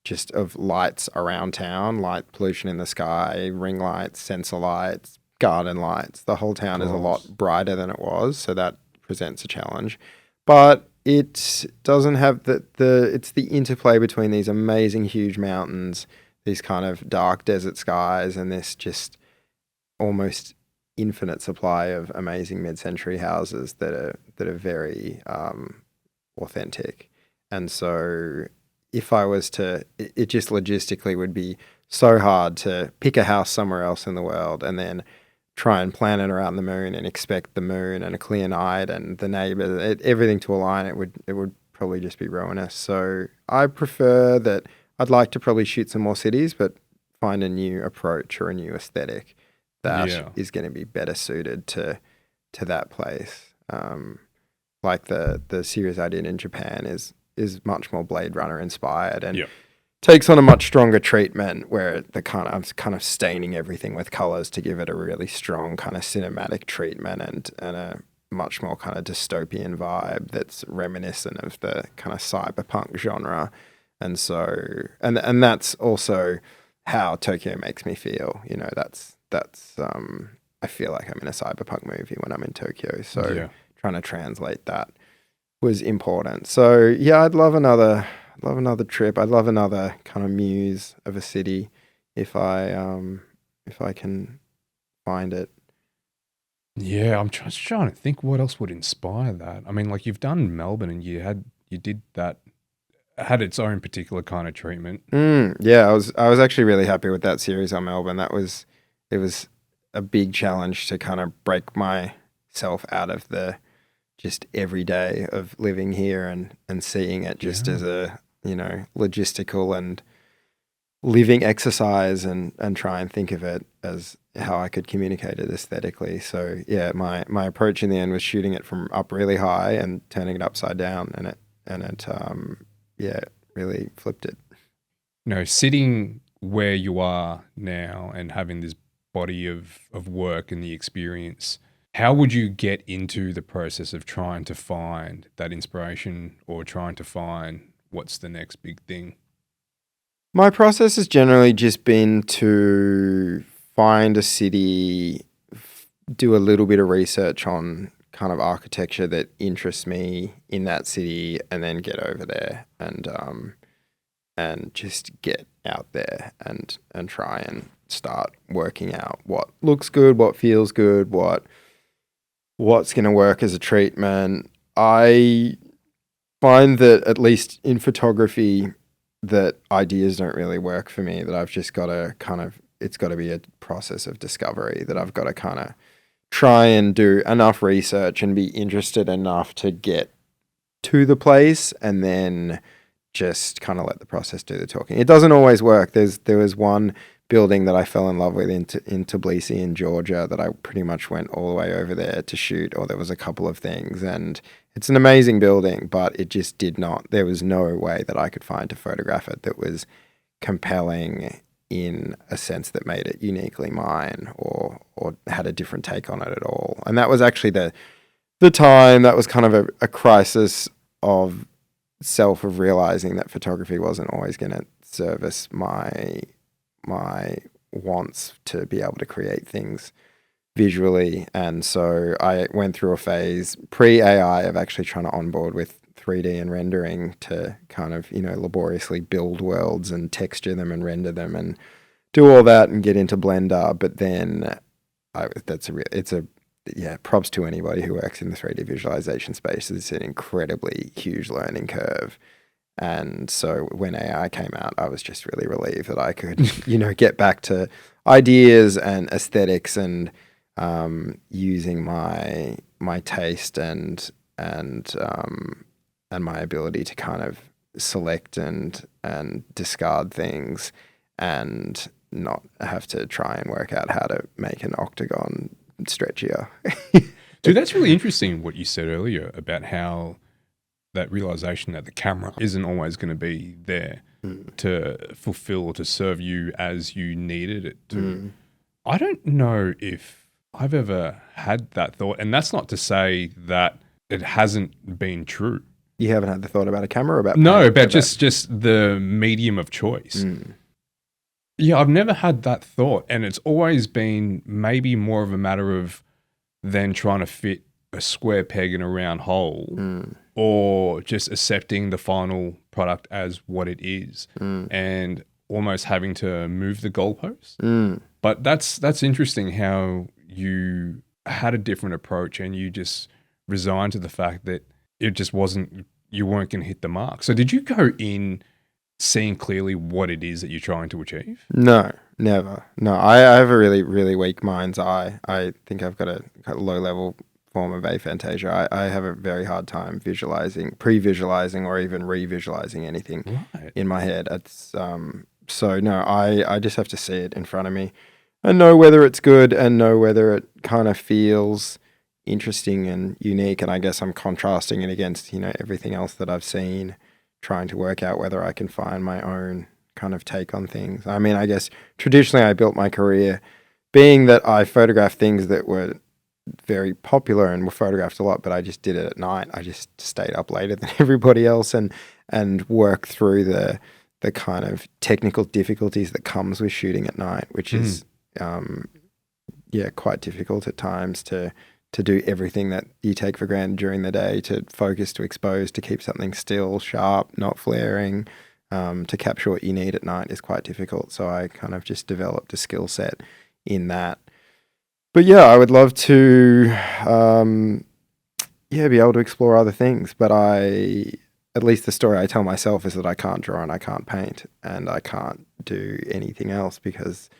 Just of lights around town, light pollution in the sky, ring lights, sensor lights, garden lights. The whole town is a lot brighter than it was, so that presents a challenge. But it doesn't have it's the interplay between these amazing huge mountains, these kind of dark desert skies, and this just almost infinite supply of amazing mid-century houses that are very authentic. And so if I was to, it just logistically would be so hard to pick a house somewhere else in the world and then try and plan it around the moon and expect the moon and a clear night and the neighbor, everything to align. It would probably just be ruinous. So I prefer that. I'd like to probably shoot some more cities, but find a new approach or a new aesthetic that is going to be better suited to that place. Like the series I did in Japan is much more Blade Runner inspired and takes on a much stronger treatment where I'm kind of staining everything with colors to give it a really strong kind of cinematic treatment and a much more kind of dystopian vibe that's reminiscent of the kind of cyberpunk genre. And so, and that's also how Tokyo makes me feel. You know, that's I feel like I'm in a cyberpunk movie when I'm in Tokyo. So trying to translate that was important. So yeah, I'd love another trip. I'd love another kind of muse of a city if I can find it.
Yeah, I'm just trying to think what else would inspire that. I mean, like you've done Melbourne and you did that, had its own particular kind of treatment.
Yeah, I was actually really happy with that series on Melbourne. It was a big challenge to kind of break myself out of the just every day of living here and seeing it just as a, you know, logistical and living exercise and try and think of it as how I could communicate it aesthetically. So yeah, my approach in the end was shooting it from up really high and turning it upside down and it really flipped it.
No, sitting where you are now and having this body of work and the experience, how would you get into the process of trying to find that inspiration or trying to find what's the next big thing?
My process has generally just been to find a city, do a little bit of research on kind of architecture that interests me in that city, and then get over there and just get out there and try and start working out what looks good, what feels good, what's going to work as a treatment. I find that at least in photography that ideas don't really work for me, that I've just got to it's got to be a process of discovery, that I've got to kind of try and do enough research and be interested enough to get to the place and then just kind of let the process do the talking. It doesn't always work. There was one building that I fell in love with in Tbilisi in Georgia that I pretty much went all the way over there to shoot, or there was a couple of things, and it's an amazing building, but it just there was no way that I could find to photograph it that was compelling in a sense that made it uniquely mine or had a different take on it at all. And that was actually the time that was kind of a crisis of self, of realizing that photography wasn't always going to service my wants to be able to create things visually. And so I went through a phase pre-AI of actually trying to onboard with 3D and rendering to kind of, you know, laboriously build worlds and texture them and render them and do all that and get into Blender. But then props to anybody who works in the 3D visualization space. It's an incredibly huge learning curve. And so when AI came out, I was just really relieved that I could, you know, get back to ideas and aesthetics and using my taste and my ability to kind of select and discard things and not have to try and work out how to make an octagon stretchier.
Dude, that's really interesting what you said earlier about how that realization that the camera isn't always going to be there to fulfill or to serve you as you needed it to. I don't know if I've ever had that thought, and that's not to say that it hasn't been true.
You haven't had the thought about a camera?
About just the medium of choice. Yeah, I've never had that thought, and it's always been maybe more of a matter of than trying to fit a square peg in a round hole or just accepting the final product as what it is and almost having to move the goalposts. But that's interesting how you had a different approach and you just resigned to the fact that it just wasn't, you weren't going to hit the mark. So did you go in seeing clearly what it is that you're trying to achieve?
No, never. No, I have a really, really weak mind's eye. I think I've got a low level form of aphantasia. I have a very hard time pre-visualizing or even re-visualizing anything in my head. It's so no, I just have to see it in front of me and know whether it's good and know whether it kind of feels interesting and unique. And I guess I'm contrasting it against, everything else that I've seen, trying to work out whether I can find my own kind of take on things. I mean, I guess traditionally I built my career being that I photographed things that were very popular and were photographed a lot, but I just did it at night. I just stayed up later than everybody else and worked through the kind of technical difficulties that comes with shooting at night, which is quite difficult at times to do everything that you take for granted during the day, to focus, to expose, to keep something still, sharp, not flaring, to capture what you need at night is quite difficult. So I kind of just developed a skill set in that. But yeah, I would love to, be able to explore other things. But at least the story I tell myself is that I can't draw and I can't paint and I can't do anything else because,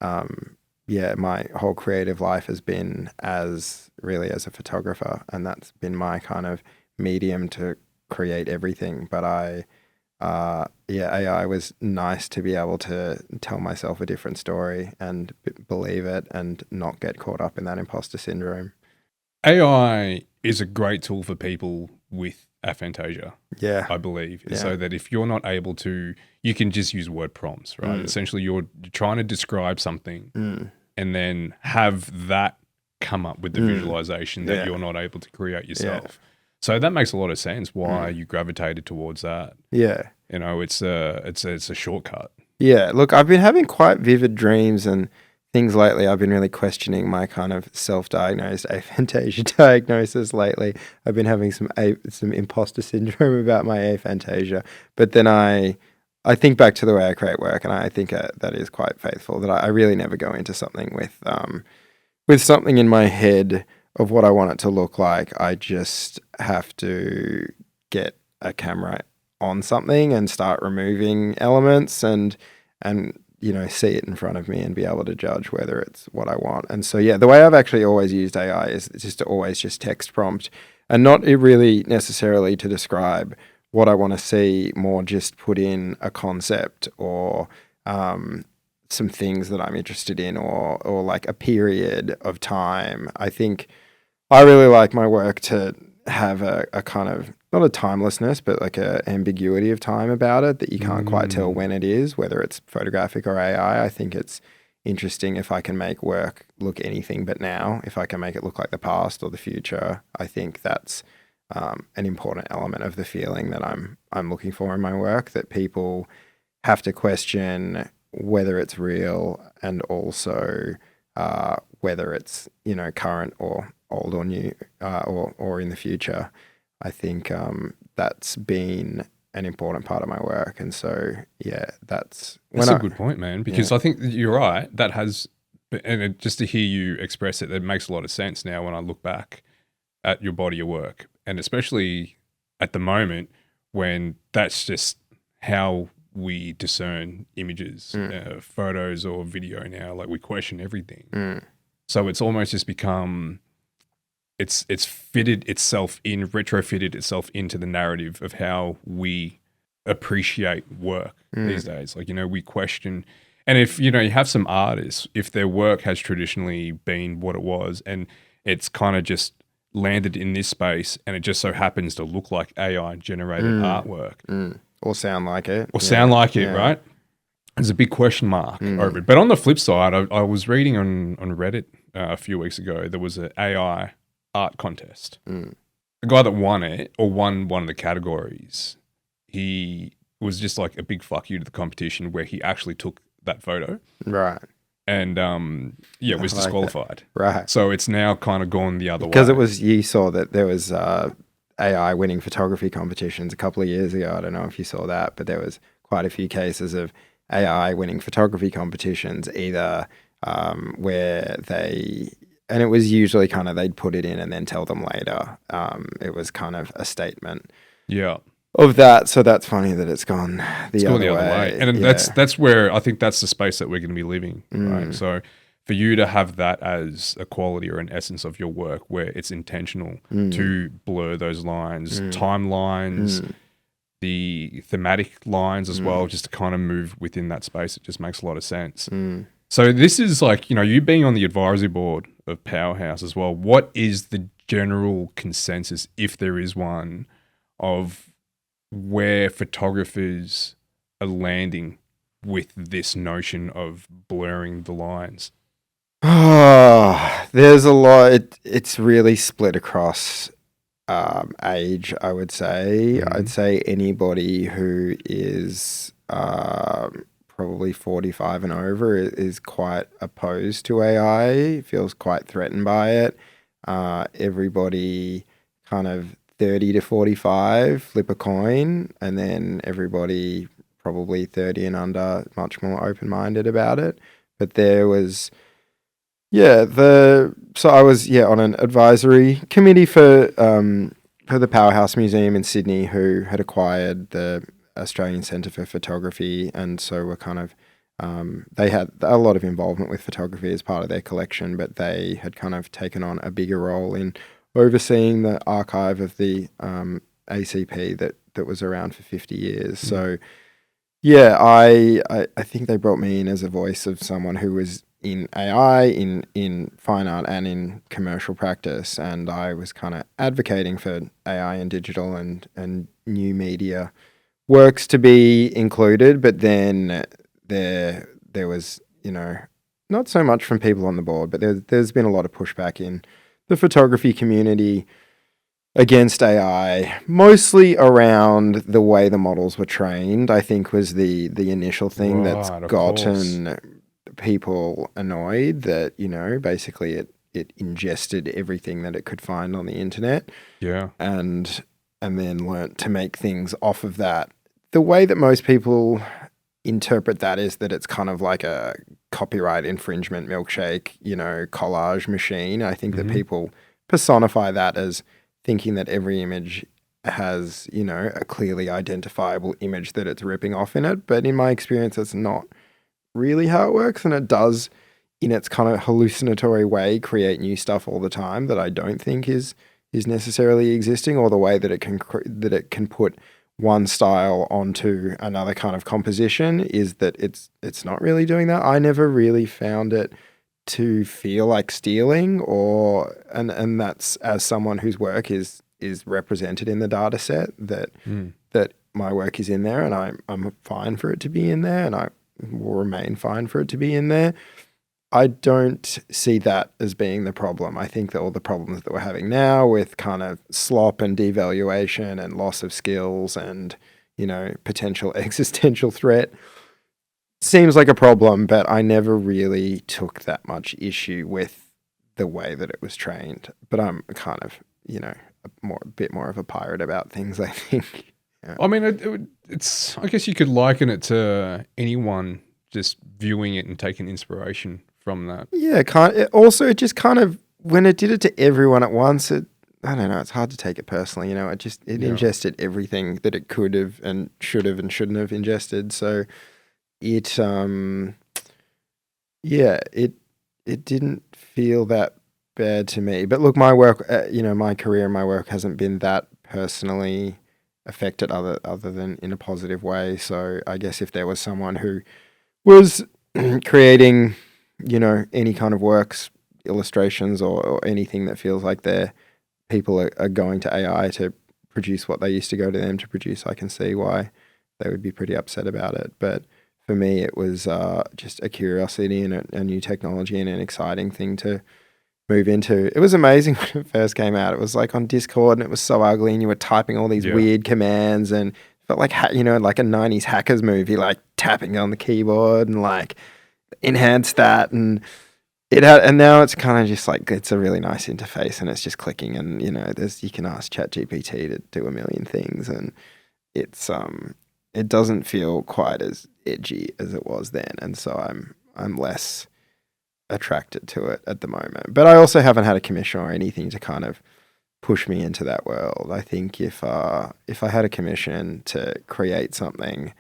my whole creative life has been as a photographer, and that's been my kind of medium to create everything. But AI was nice to be able to tell myself a different story and believe it and not get caught up in that imposter syndrome.
AI is a great tool for people with aphantasia, I believe.
Yeah.
So that if you're not able to, you can just use word prompts, right? Essentially, you're trying to describe something and then have that come up with the visualization that you're not able to create yourself. Yeah. So that makes a lot of sense why you gravitated towards that.
Yeah.
It's a shortcut.
Yeah. Look, I've been having quite vivid dreams and things lately. I've been really questioning my kind of self-diagnosed aphantasia diagnosis lately. I've been having some imposter syndrome about my aphantasia, but then I think back to the way I create work, and I think that is quite faithful, that I really never go into something with something in my head of what I want it to look like. I just have to get a camera on something and start removing elements and see it in front of me and be able to judge whether it's what I want. And so, the way I've actually always used AI is just to always just text prompt and not really necessarily to describe what I want to see, more just put in a concept or some things that I'm interested in or like a period of time. I think I really like my work to have a kind of, not a timelessness, but like a ambiguity of time about it, that you can't quite tell when it is, whether it's photographic or AI. I think it's interesting if I can make work look anything but now, if I can make it look like the past or the future. I think that's an important element of the feeling that I'm looking for in my work, that people have to question whether it's real and also whether it's current or old or new or in the future. I think that's been an important part of my work, and so that's
a good point, man. Because I think you're right. That has, and just to hear you express it, that makes a lot of sense now when I look back at your body of work, and especially at the moment when that's just how we discern images, photos or video now. Like, we question everything. So it's almost just become, it's retrofitted itself into the narrative of how we appreciate work these days. Like, we question, and if, you have some artists, if their work has traditionally been what it was and it's kind of just landed in this space and it just so happens to look like AI generated artwork.
Or sound like it.
Right? There's a big question mark over it. But on the flip side, I was reading on Reddit a few weeks ago, there was an AI art contest. The guy that won it, or won one of the categories, he was just like a big fuck you to the competition, where he actually took that photo.
Right.
And was disqualified.
Right.
So it's now kind of gone the other way.
Because you saw that there was AI winning photography competitions a couple of years ago. I don't know if you saw that, but there was quite a few cases of AI winning photography competitions, either where they and it was usually kind of they'd put it in and then tell them later. It was kind of a statement of that. So that's funny that it's gone the other way.
And that's where I think that's the space that we're going to be living, right? So for you to have that as a quality or an essence of your work where it's intentional to blur those lines, timelines, the thematic lines as well, just to kind of move within that space, it just makes a lot of sense. So this is like, you being on the advisory board of Powerhouse as well, what is the general consensus, if there is one, of where photographers are landing with this notion of blurring the lines?
There's a lot. It's really split across age, I would say. I'd say anybody who is probably 45 and over is quite opposed to AI, feels quite threatened by it. Everybody kind of 30 to 45 flip a coin, and then everybody probably 30 and under much more open-minded about it. But there was, so I was on an advisory committee for the Powerhouse Museum in Sydney, who had acquired the Australian Centre for Photography, and so were kind of they had a lot of involvement with photography as part of their collection, but they had kind of taken on a bigger role in overseeing the archive of the ACP that was around for 50 years. So I think they brought me in as a voice of someone who was in AI, in fine art, and in commercial practice, and I was kind of advocating for AI and digital and new media works to be included, but then there was, not so much from people on the board, but there's been a lot of pushback in the photography community against AI, mostly around the way the models were trained, I think was the initial thing that's gotten people annoyed, that, basically it ingested everything that it could find on the internet.
Yeah.
And then learnt to make things off of that. The way that most people interpret that is that it's kind of like a copyright infringement milkshake, collage machine. I think that people personify that as thinking that every image has, a clearly identifiable image that it's ripping off in it. But in my experience, that's not really how it works. And it does, in its kind of hallucinatory way, create new stuff all the time that I don't think is necessarily existing, or the way that it can put one style onto another kind of composition is that it's not really doing that. I never really found it to feel like stealing, and that's as someone whose work is represented in the data set, that my work is in there, and I'm fine for it to be in there, and I will remain fine for it to be in there. I don't see that as being the problem. I think that all the problems that we're having now with kind of slop and devaluation and loss of skills and, potential existential threat seems like a problem, but I never really took that much issue with the way that it was trained. But I'm kind of, a bit more of a pirate about things, I think. Yeah.
I mean, it's. I guess you could liken it to anyone just viewing it and taking inspiration from that.
Yeah, it just kind of, when it did it to everyone at once, I don't know, it's hard to take it personally, it ingested everything that it could have and should have and shouldn't have ingested. So it didn't feel that bad to me. But look, my work, my career and my work hasn't been that personally affected other than in a positive way. So I guess if there was someone who was creating, any kind of works, illustrations or anything that feels like people are going to AI to produce what they used to go to them to produce, I can see why they would be pretty upset about it. But for me, it was just a curiosity and a new technology and an exciting thing to move into. It was amazing when it first came out. It was like on Discord and it was so ugly and you were typing all these weird commands and felt like, like a 90s hackers movie, like tapping on the keyboard and like enhance that, and now it's kind of just like, it's a really nice interface and it's just clicking, and you can ask ChatGPT to do a million things, and it's it doesn't feel quite as edgy as it was then, and so I'm less attracted to it at the moment. But I also haven't had a commission or anything to kind of push me into that world. I think if I had a commission to create something,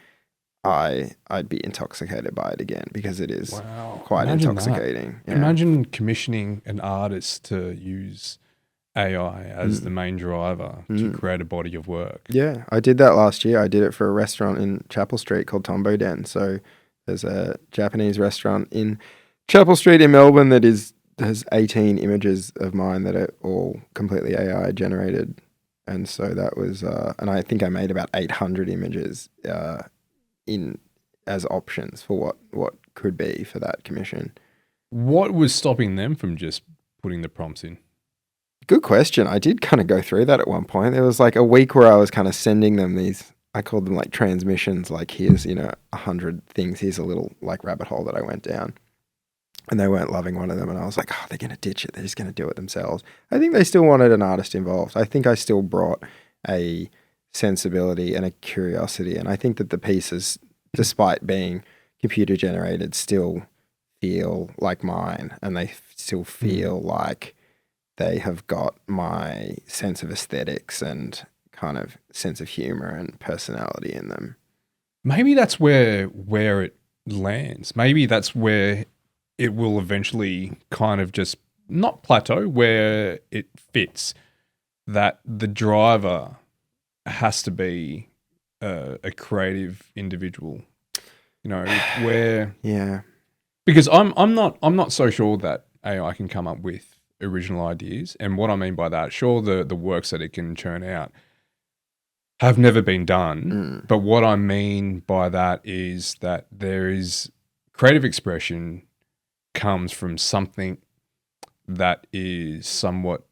I'd be intoxicated by it again, because it is quite
Imagine
intoxicating.
Yeah. Imagine commissioning an artist to use AI as the main driver to create a body of work.
Yeah, I did that last year. I did it for a restaurant in Chapel Street called Tombo Den. So there's a Japanese restaurant in Chapel Street in Melbourne that has 18 images of mine that are all completely AI generated. And so that was, and I think I made about 800 images in as options for what could be for that commission.
What was stopping them from just putting the prompts in?
Good question. I did kind of go through that at one point. There was like a week where I was kind of sending them these, I called them like transmissions, like here's, 100 things. Here's a little like rabbit hole that I went down. And they weren't loving one of them. And I was like, oh, they're going to ditch it. They're just going to do it themselves. I think they still wanted an artist involved. I think I still brought a sensibility and a curiosity. And I think that the pieces, despite being computer generated, still feel like mine. And they still feel like they have got my sense of aesthetics and kind of sense of humor and personality in them.
Maybe that's where it lands. Maybe that's where it will eventually kind of just not plateau, where it fits, that the driver has to be a creative individual, where because I'm not so sure that AI can come up with original ideas. And what I mean by that, sure, the works that it can churn out have never been done. But what I mean by that is that there is creative expression comes from something that is somewhat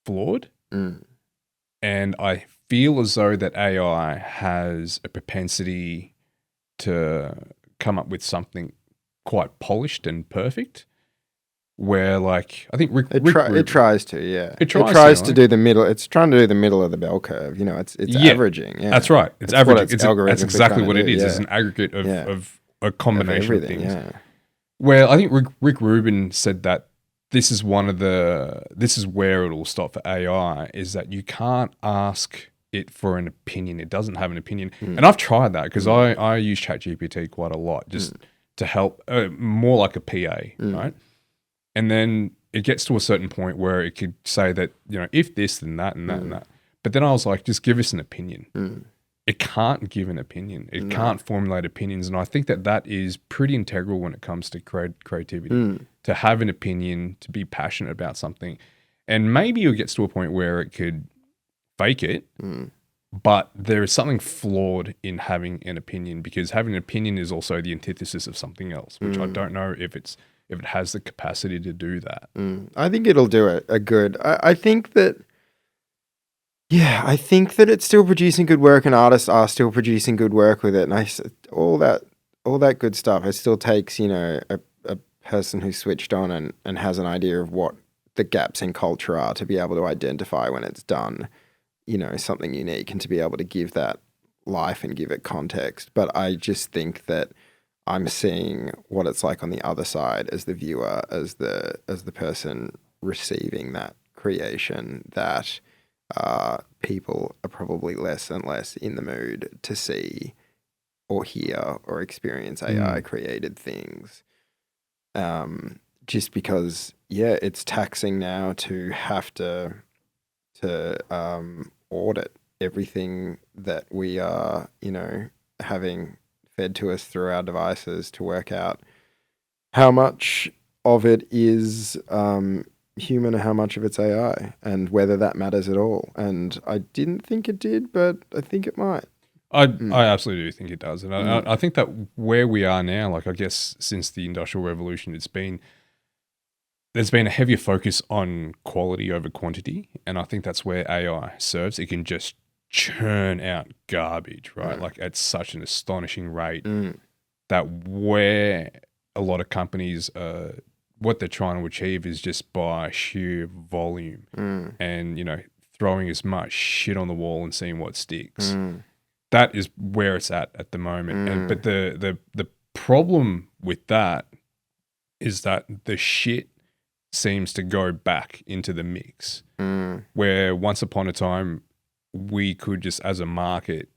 flawed. And I feel as though that AI has a propensity to come up with something quite polished and perfect, where like I think
it tries to, yeah.
It tries
to do the middle. It's trying to do the middle of the bell curve. It's averaging. Yeah.
That's right. It's averaging. That's exactly what it is. It's an aggregate of a combination of things.
Yeah.
Where I think Rick Rubin said that this is where it'll stop for AI, is that you can't ask it for an opinion. It doesn't have an opinion. And I've tried that because I use ChatGPT quite a lot just to help, more like a PA, right? And then it gets to a certain point where it could say that, if this, then that, and that, and that. But then I was like, just give us an opinion. It can't give an opinion. It can't formulate opinions. And I think that is pretty integral when it comes to creativity, to have an opinion, to be passionate about something. And maybe it gets to a point where it could fake it, but there is something flawed in having an opinion, because having an opinion is also the antithesis of something else, which I don't know if it has the capacity to do that.
I think it'll do it a good. I think that. Yeah, I think that it's still producing good work, and artists are still producing good work with it, and all that good stuff. It still takes a person who's switched on and has an idea of what the gaps in culture are to be able to identify when it's done, something unique, and to be able to give that life and give it context. But I just think that I'm seeing what it's like on the other side as the viewer, as the person receiving that creation, that people are probably less and less in the mood to see or hear or experience AI created things. Just because, it's taxing now to have to audit everything that we are, having fed to us through our devices, to work out how much of it is human and how much of it's AI, and whether that matters at all. And I didn't think it did, but I think it might.
I absolutely do think it does. And I think that where we are now, like I guess since the Industrial Revolution, there's been a heavier focus on quality over quantity. And I think that's where AI serves. It can just churn out garbage, right? Like at such an astonishing rate that where a lot of companies what they're trying to achieve is just by sheer volume and, throwing as much shit on the wall and seeing what sticks. That is where it's at the moment. But the problem with that is that the shit seems to go back into the mix.
Mm.
Where once upon a time we could just, as a market,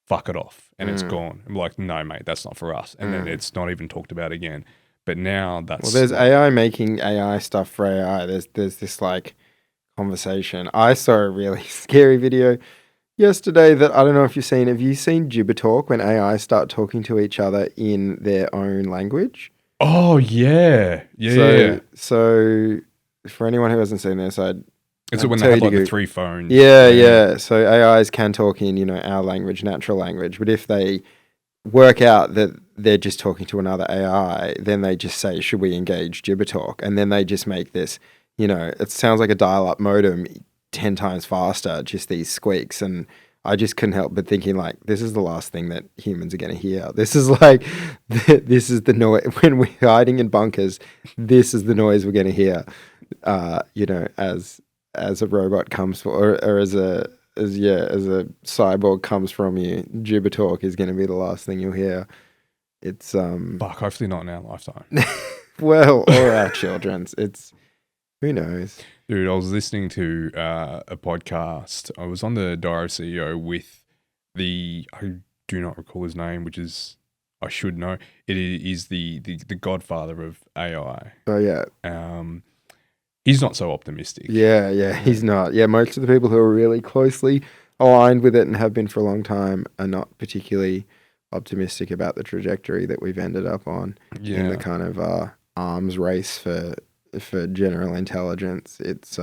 fuck it off and it's gone. I'm like, no, mate, that's not for us. And then it's not even talked about again. But now that's...
Well, there's AI making AI stuff for AI. There's this like conversation. I saw a really scary video yesterday that I don't know if you've seen. Have you seen Gibber Talk, when AI start talking to each other in their own language?
Oh, yeah. Yeah.
So for anyone who hasn't seen this,
It's when they have like the 3 phones.
Yeah. So AIs can talk in, our language, natural language. But if they work out that they're just talking to another AI, then they just say, should we engage Gibber Talk? And then they just make this, it sounds like a dial-up modem 10 times faster, just these squeaks. And I just couldn't help but thinking, like, this is the last thing that humans are going to hear. This is like, this is the noise. When we're hiding in bunkers, this is the noise we're going to hear, as a robot comes for, or as a cyborg comes from you. Gibber Talk is going to be the last thing you'll hear. It's
Fuck, hopefully not in our lifetime.
Well, or our children's. It's, who knows.
Dude, I was listening to a podcast. I was on the Diary of CEO with I do not recall his name, which is, I should know. It is the godfather of AI.
Oh yeah.
He's not so optimistic.
Yeah, he's not. Yeah, most of the people who are really closely aligned with it and have been for a long time are not particularly optimistic about the trajectory that we've ended up on in the kind of arms race for general intelligence. It's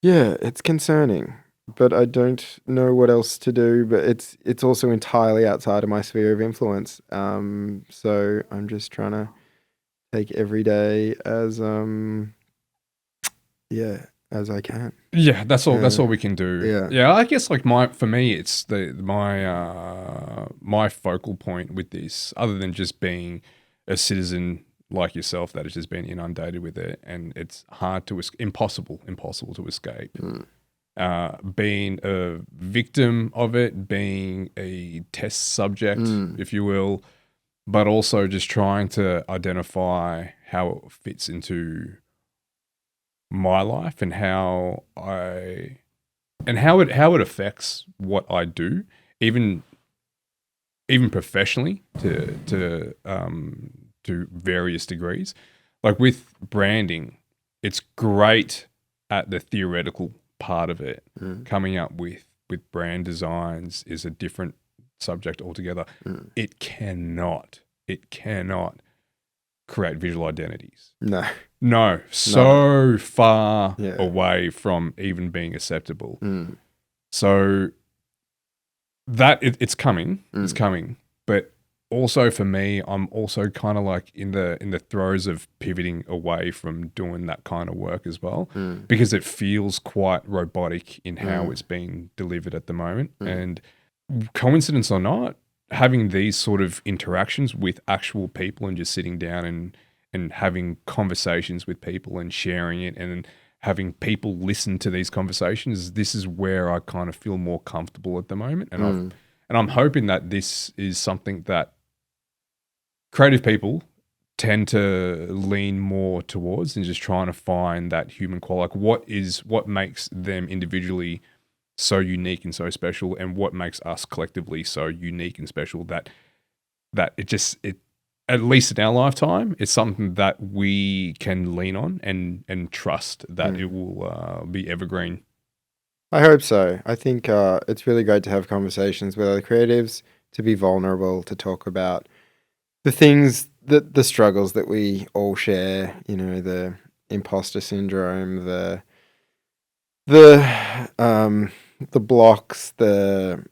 it's concerning, but I don't know what else to do. But it's also entirely outside of my sphere of influence. So I'm just trying to take every day as as I can.
Yeah, that's all. That's all we can do.
Yeah.
I guess like for me, it's my focal point with this, other than just being a citizen like yourself that has just been inundated with it, and it's hard to impossible to escape. Being a victim of it, being a test subject, if you will, but also just trying to identify how it fits into my life and how it affects what I do, even professionally to various degrees. Like with branding, it's great at the theoretical part of it. Coming up with brand designs is a different subject altogether. It cannot create visual identities. No, so far away from even being acceptable. So that it's coming. It's coming. But also for me, I'm also kind of like in the throes of pivoting away from doing that kind of work as well, because it feels quite robotic in how it's being delivered at the moment. And coincidence or not, having these sort of interactions with actual people and just sitting down and having conversations with people and sharing it and having people listen to these conversations, this is where I kind of feel more comfortable at the moment. And I'm hoping that this is something that creative people tend to lean more towards, and just trying to find that human quality. Like what makes them individually so unique and so special, and what makes us collectively so unique and special that it at least in our lifetime, it's something that we can lean on and trust that it will be evergreen.
I hope so. I think it's really great to have conversations with other creatives, to be vulnerable, to talk about the things, the struggles that we all share, the imposter syndrome, the blocks, the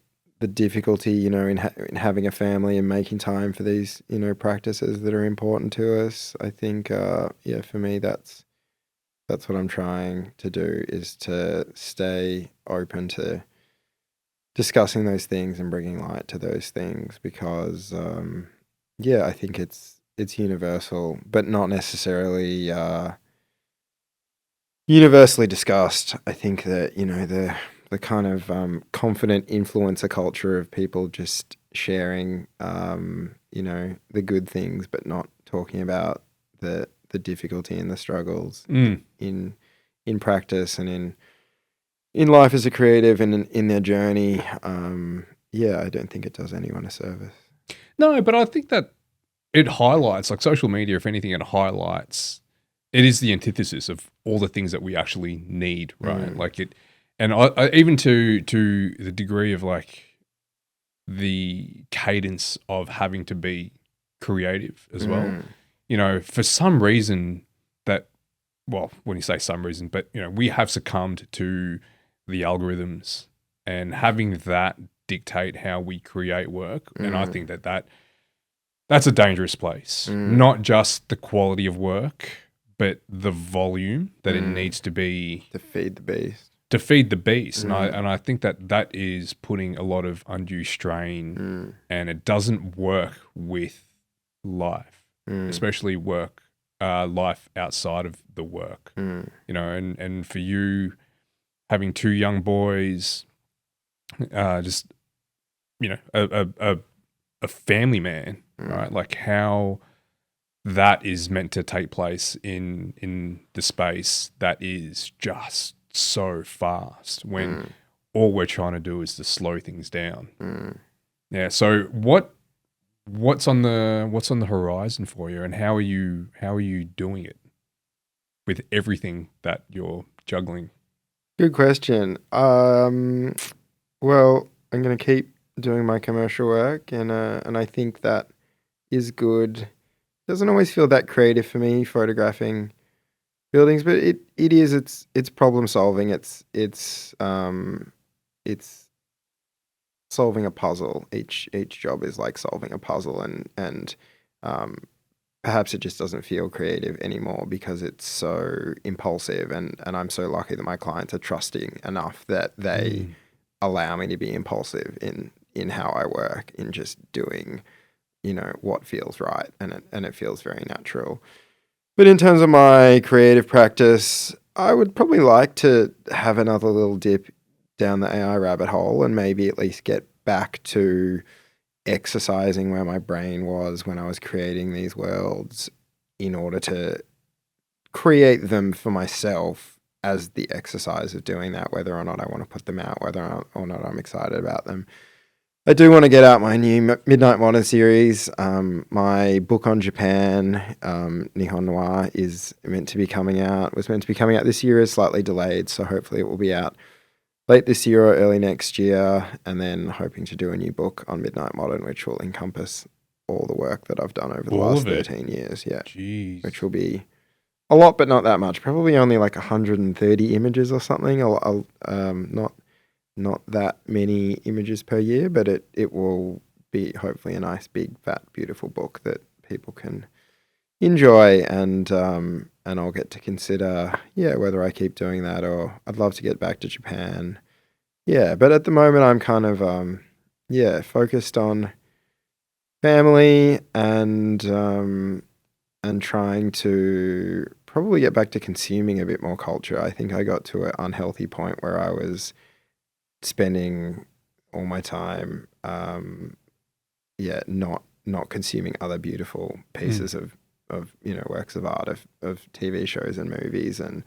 difficulty, in having a family and making time for these, practices that are important to us. I think, for me, that's what I'm trying to do, is to stay open to discussing those things and bringing light to those things, because, I think it's universal, but not necessarily universally discussed. I think that, the kind of confident influencer culture of people just sharing, the good things, but not talking about the difficulty and the struggles
Mm.
in practice and in life as a creative and in their journey. I don't think it does anyone a service.
No, but I think that it highlights, like social media, if anything, it highlights, it is the antithesis of all the things that we actually need, right? Like it, and I even to the degree of like the cadence of having to be creative as well. You know, for some reason that, well, when you say some reason, but you know, we have succumbed to the algorithms and having that dictate how we create work. And I think that's a dangerous place. Not just the quality of work, but the volume that it needs to be
to feed the beast.
And I think that is putting a lot of undue strain, and it doesn't work with life, especially life outside of the work. You know, and for you having two young boys, just, you know, a family man, right? Like how that is meant to take place in the space that is just so fast when all we're trying to do is to slow things down. Yeah. So what's on the horizon for you, and how are you doing it with everything that you're juggling?
Good question. Well, I'm going to keep doing my commercial work, and I think that is good. Doesn't always feel that creative for me, photographing buildings, but it's problem solving. It's solving a puzzle. Each job is like solving a puzzle, and perhaps it just doesn't feel creative anymore because it's so impulsive, and I'm so lucky that my clients are trusting enough that they allow me to be impulsive in how I work, in just doing, you know, what feels right, and it feels very natural. But in terms of my creative practice, I would probably like to have another little dip down the AI rabbit hole and maybe at least get back to exercising where my brain was when I was creating these worlds, in order to create them for myself as the exercise of doing that, whether or not I want to put them out, whether or not I'm excited about them. I do want to get out my new Midnight Modern series. My book on Japan, Nihon Noir, was meant to be coming out this year, is slightly delayed, so hopefully it will be out late this year or early next year, and then hoping to do a new book on Midnight Modern, which will encompass all the work that I've done over the last 13 years. Yeah.
Jeez.
Which will be a lot, but not that much. Probably only like 130 images or something. Not that many images per year, but it will be hopefully a nice, big, fat, beautiful book that people can enjoy, and I'll get to consider, whether I keep doing that, or I'd love to get back to Japan. Yeah, but at the moment I'm kind of focused on family and trying to probably get back to consuming a bit more culture. I think I got to an unhealthy point where I was spending all my time not consuming other beautiful pieces of works of art, of TV shows and movies and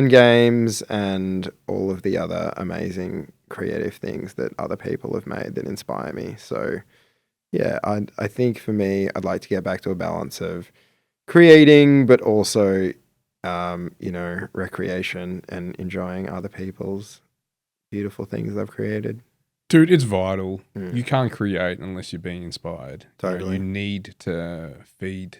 games and all of the other amazing creative things that other people have made that inspire me. So yeah, I think for me, I'd like to get back to a balance of creating, but also recreation and enjoying other people's beautiful things they've created.
Dude, it's vital. You can't create unless you're being inspired.
Totally.
You need to feed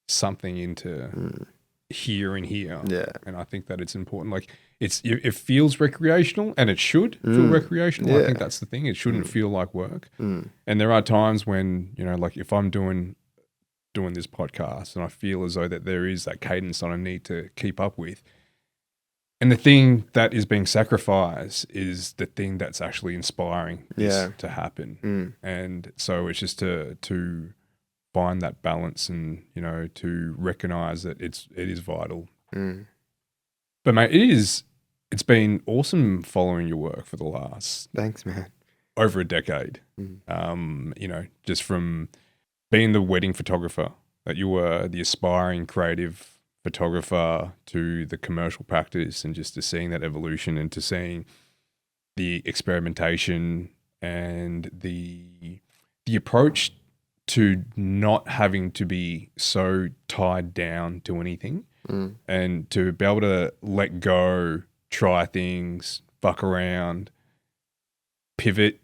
something into here and here.
Yeah.
And I think that it's important. Like it feels recreational, and it should feel recreational.
Yeah.
I think that's the thing. It shouldn't feel like work. And there are times when, like if I'm doing this podcast and I feel as though that there is that cadence that I need to keep up with, and the thing that is being sacrificed is the thing that's actually inspiring this to happen. And so it's just to find that balance, and to recognize that it is vital. But mate, it's been awesome following your work for the last
Thanks, man.
over a decade. Just from being the wedding photographer that you were the aspiring creative photographer to the commercial practice, and just to seeing that evolution and to seeing the experimentation and the approach to not having to be so tied down to anything and to be able to let go, try things, fuck around, pivot,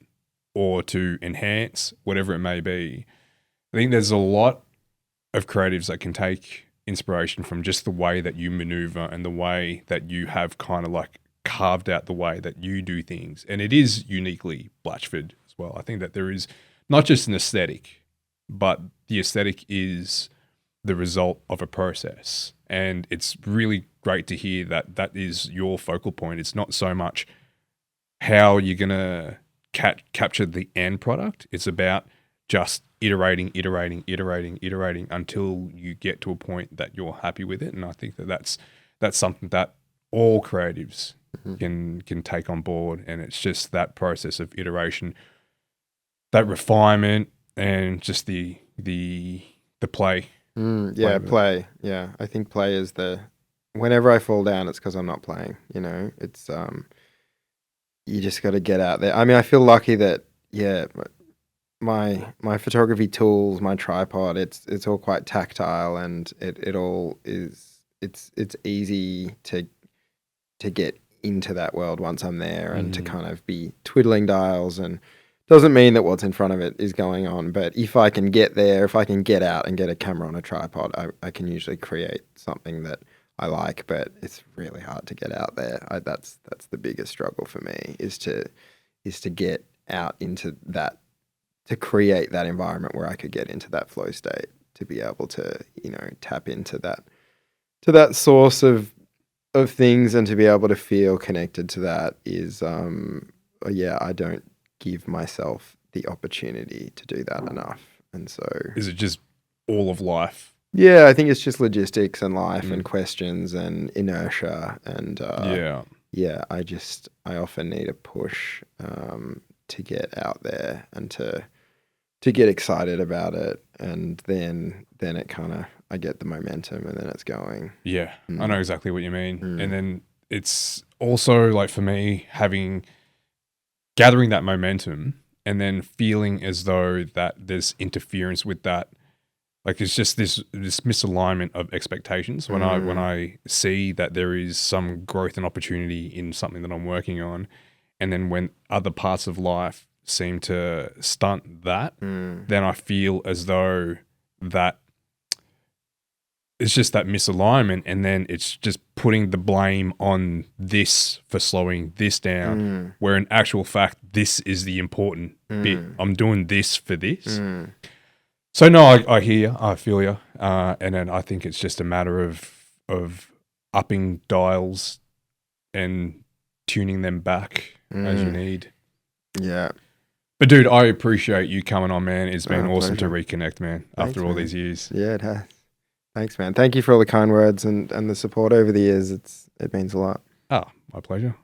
or to enhance, whatever it may be. I think there's a lot of creatives that can take inspiration from just the way that you maneuver and the way that you have kind of like carved out the way that you do things. And it is uniquely Blachford as well. I think that there is not just an aesthetic, but the aesthetic is the result of a process. And it's really great to hear that that is your focal point. It's not so much how you're going to capture the end product. It's about just iterating until you get to a point that you're happy with it. And I think that that's something that all creatives can take on board. And it's just that process of iteration, that refinement, and just the play.
Play. Yeah, I think play is whenever I fall down, it's because I'm not playing. It's you just got to get out there. I mean, I feel lucky that my photography tools, my tripod, it's all quite tactile, and it all is it's easy to get into that world once I'm there, and to kind of be twiddling dials. And doesn't mean that what's in front of it is going on, but if I can get there, if I can get out and get a camera on a tripod, I can usually create something that I like. But it's really hard to get out there. That's the biggest struggle for me, is to get out into that, to create that environment where I could get into that flow state, to be able to tap into that source of things, and to be able to feel connected to that is I don't give myself the opportunity to do that enough. And so,
is it just all of life?
Yeah, I think it's just logistics and life and questions and inertia, and I often need a push to get out there and to get excited about it, and then it kind of, I get the momentum, and then it's going.
Yeah, I know exactly what you mean. And then it's also like, for me, gathering that momentum and then feeling as though that there's interference with that. Like, it's just this misalignment of expectations. When I see that there is some growth and opportunity in something that I'm working on, and then when other parts of life seem to stunt that, then I feel as though that it's just that misalignment, and then it's just putting the blame on this for slowing this down, where in actual fact, this is the important bit. I'm doing this for this. So no, I hear you, I feel you, and then I think it's just a matter of upping dials and tuning them back as you need.
Yeah.
But dude, I appreciate you coming on, man. It's been awesome
pleasure.
to reconnect, man.
Thanks,
after all
man.
these years.
Yeah, it has. Thanks, man. Thank you for all the kind words and the support over the years. It means a lot.
Oh, my pleasure.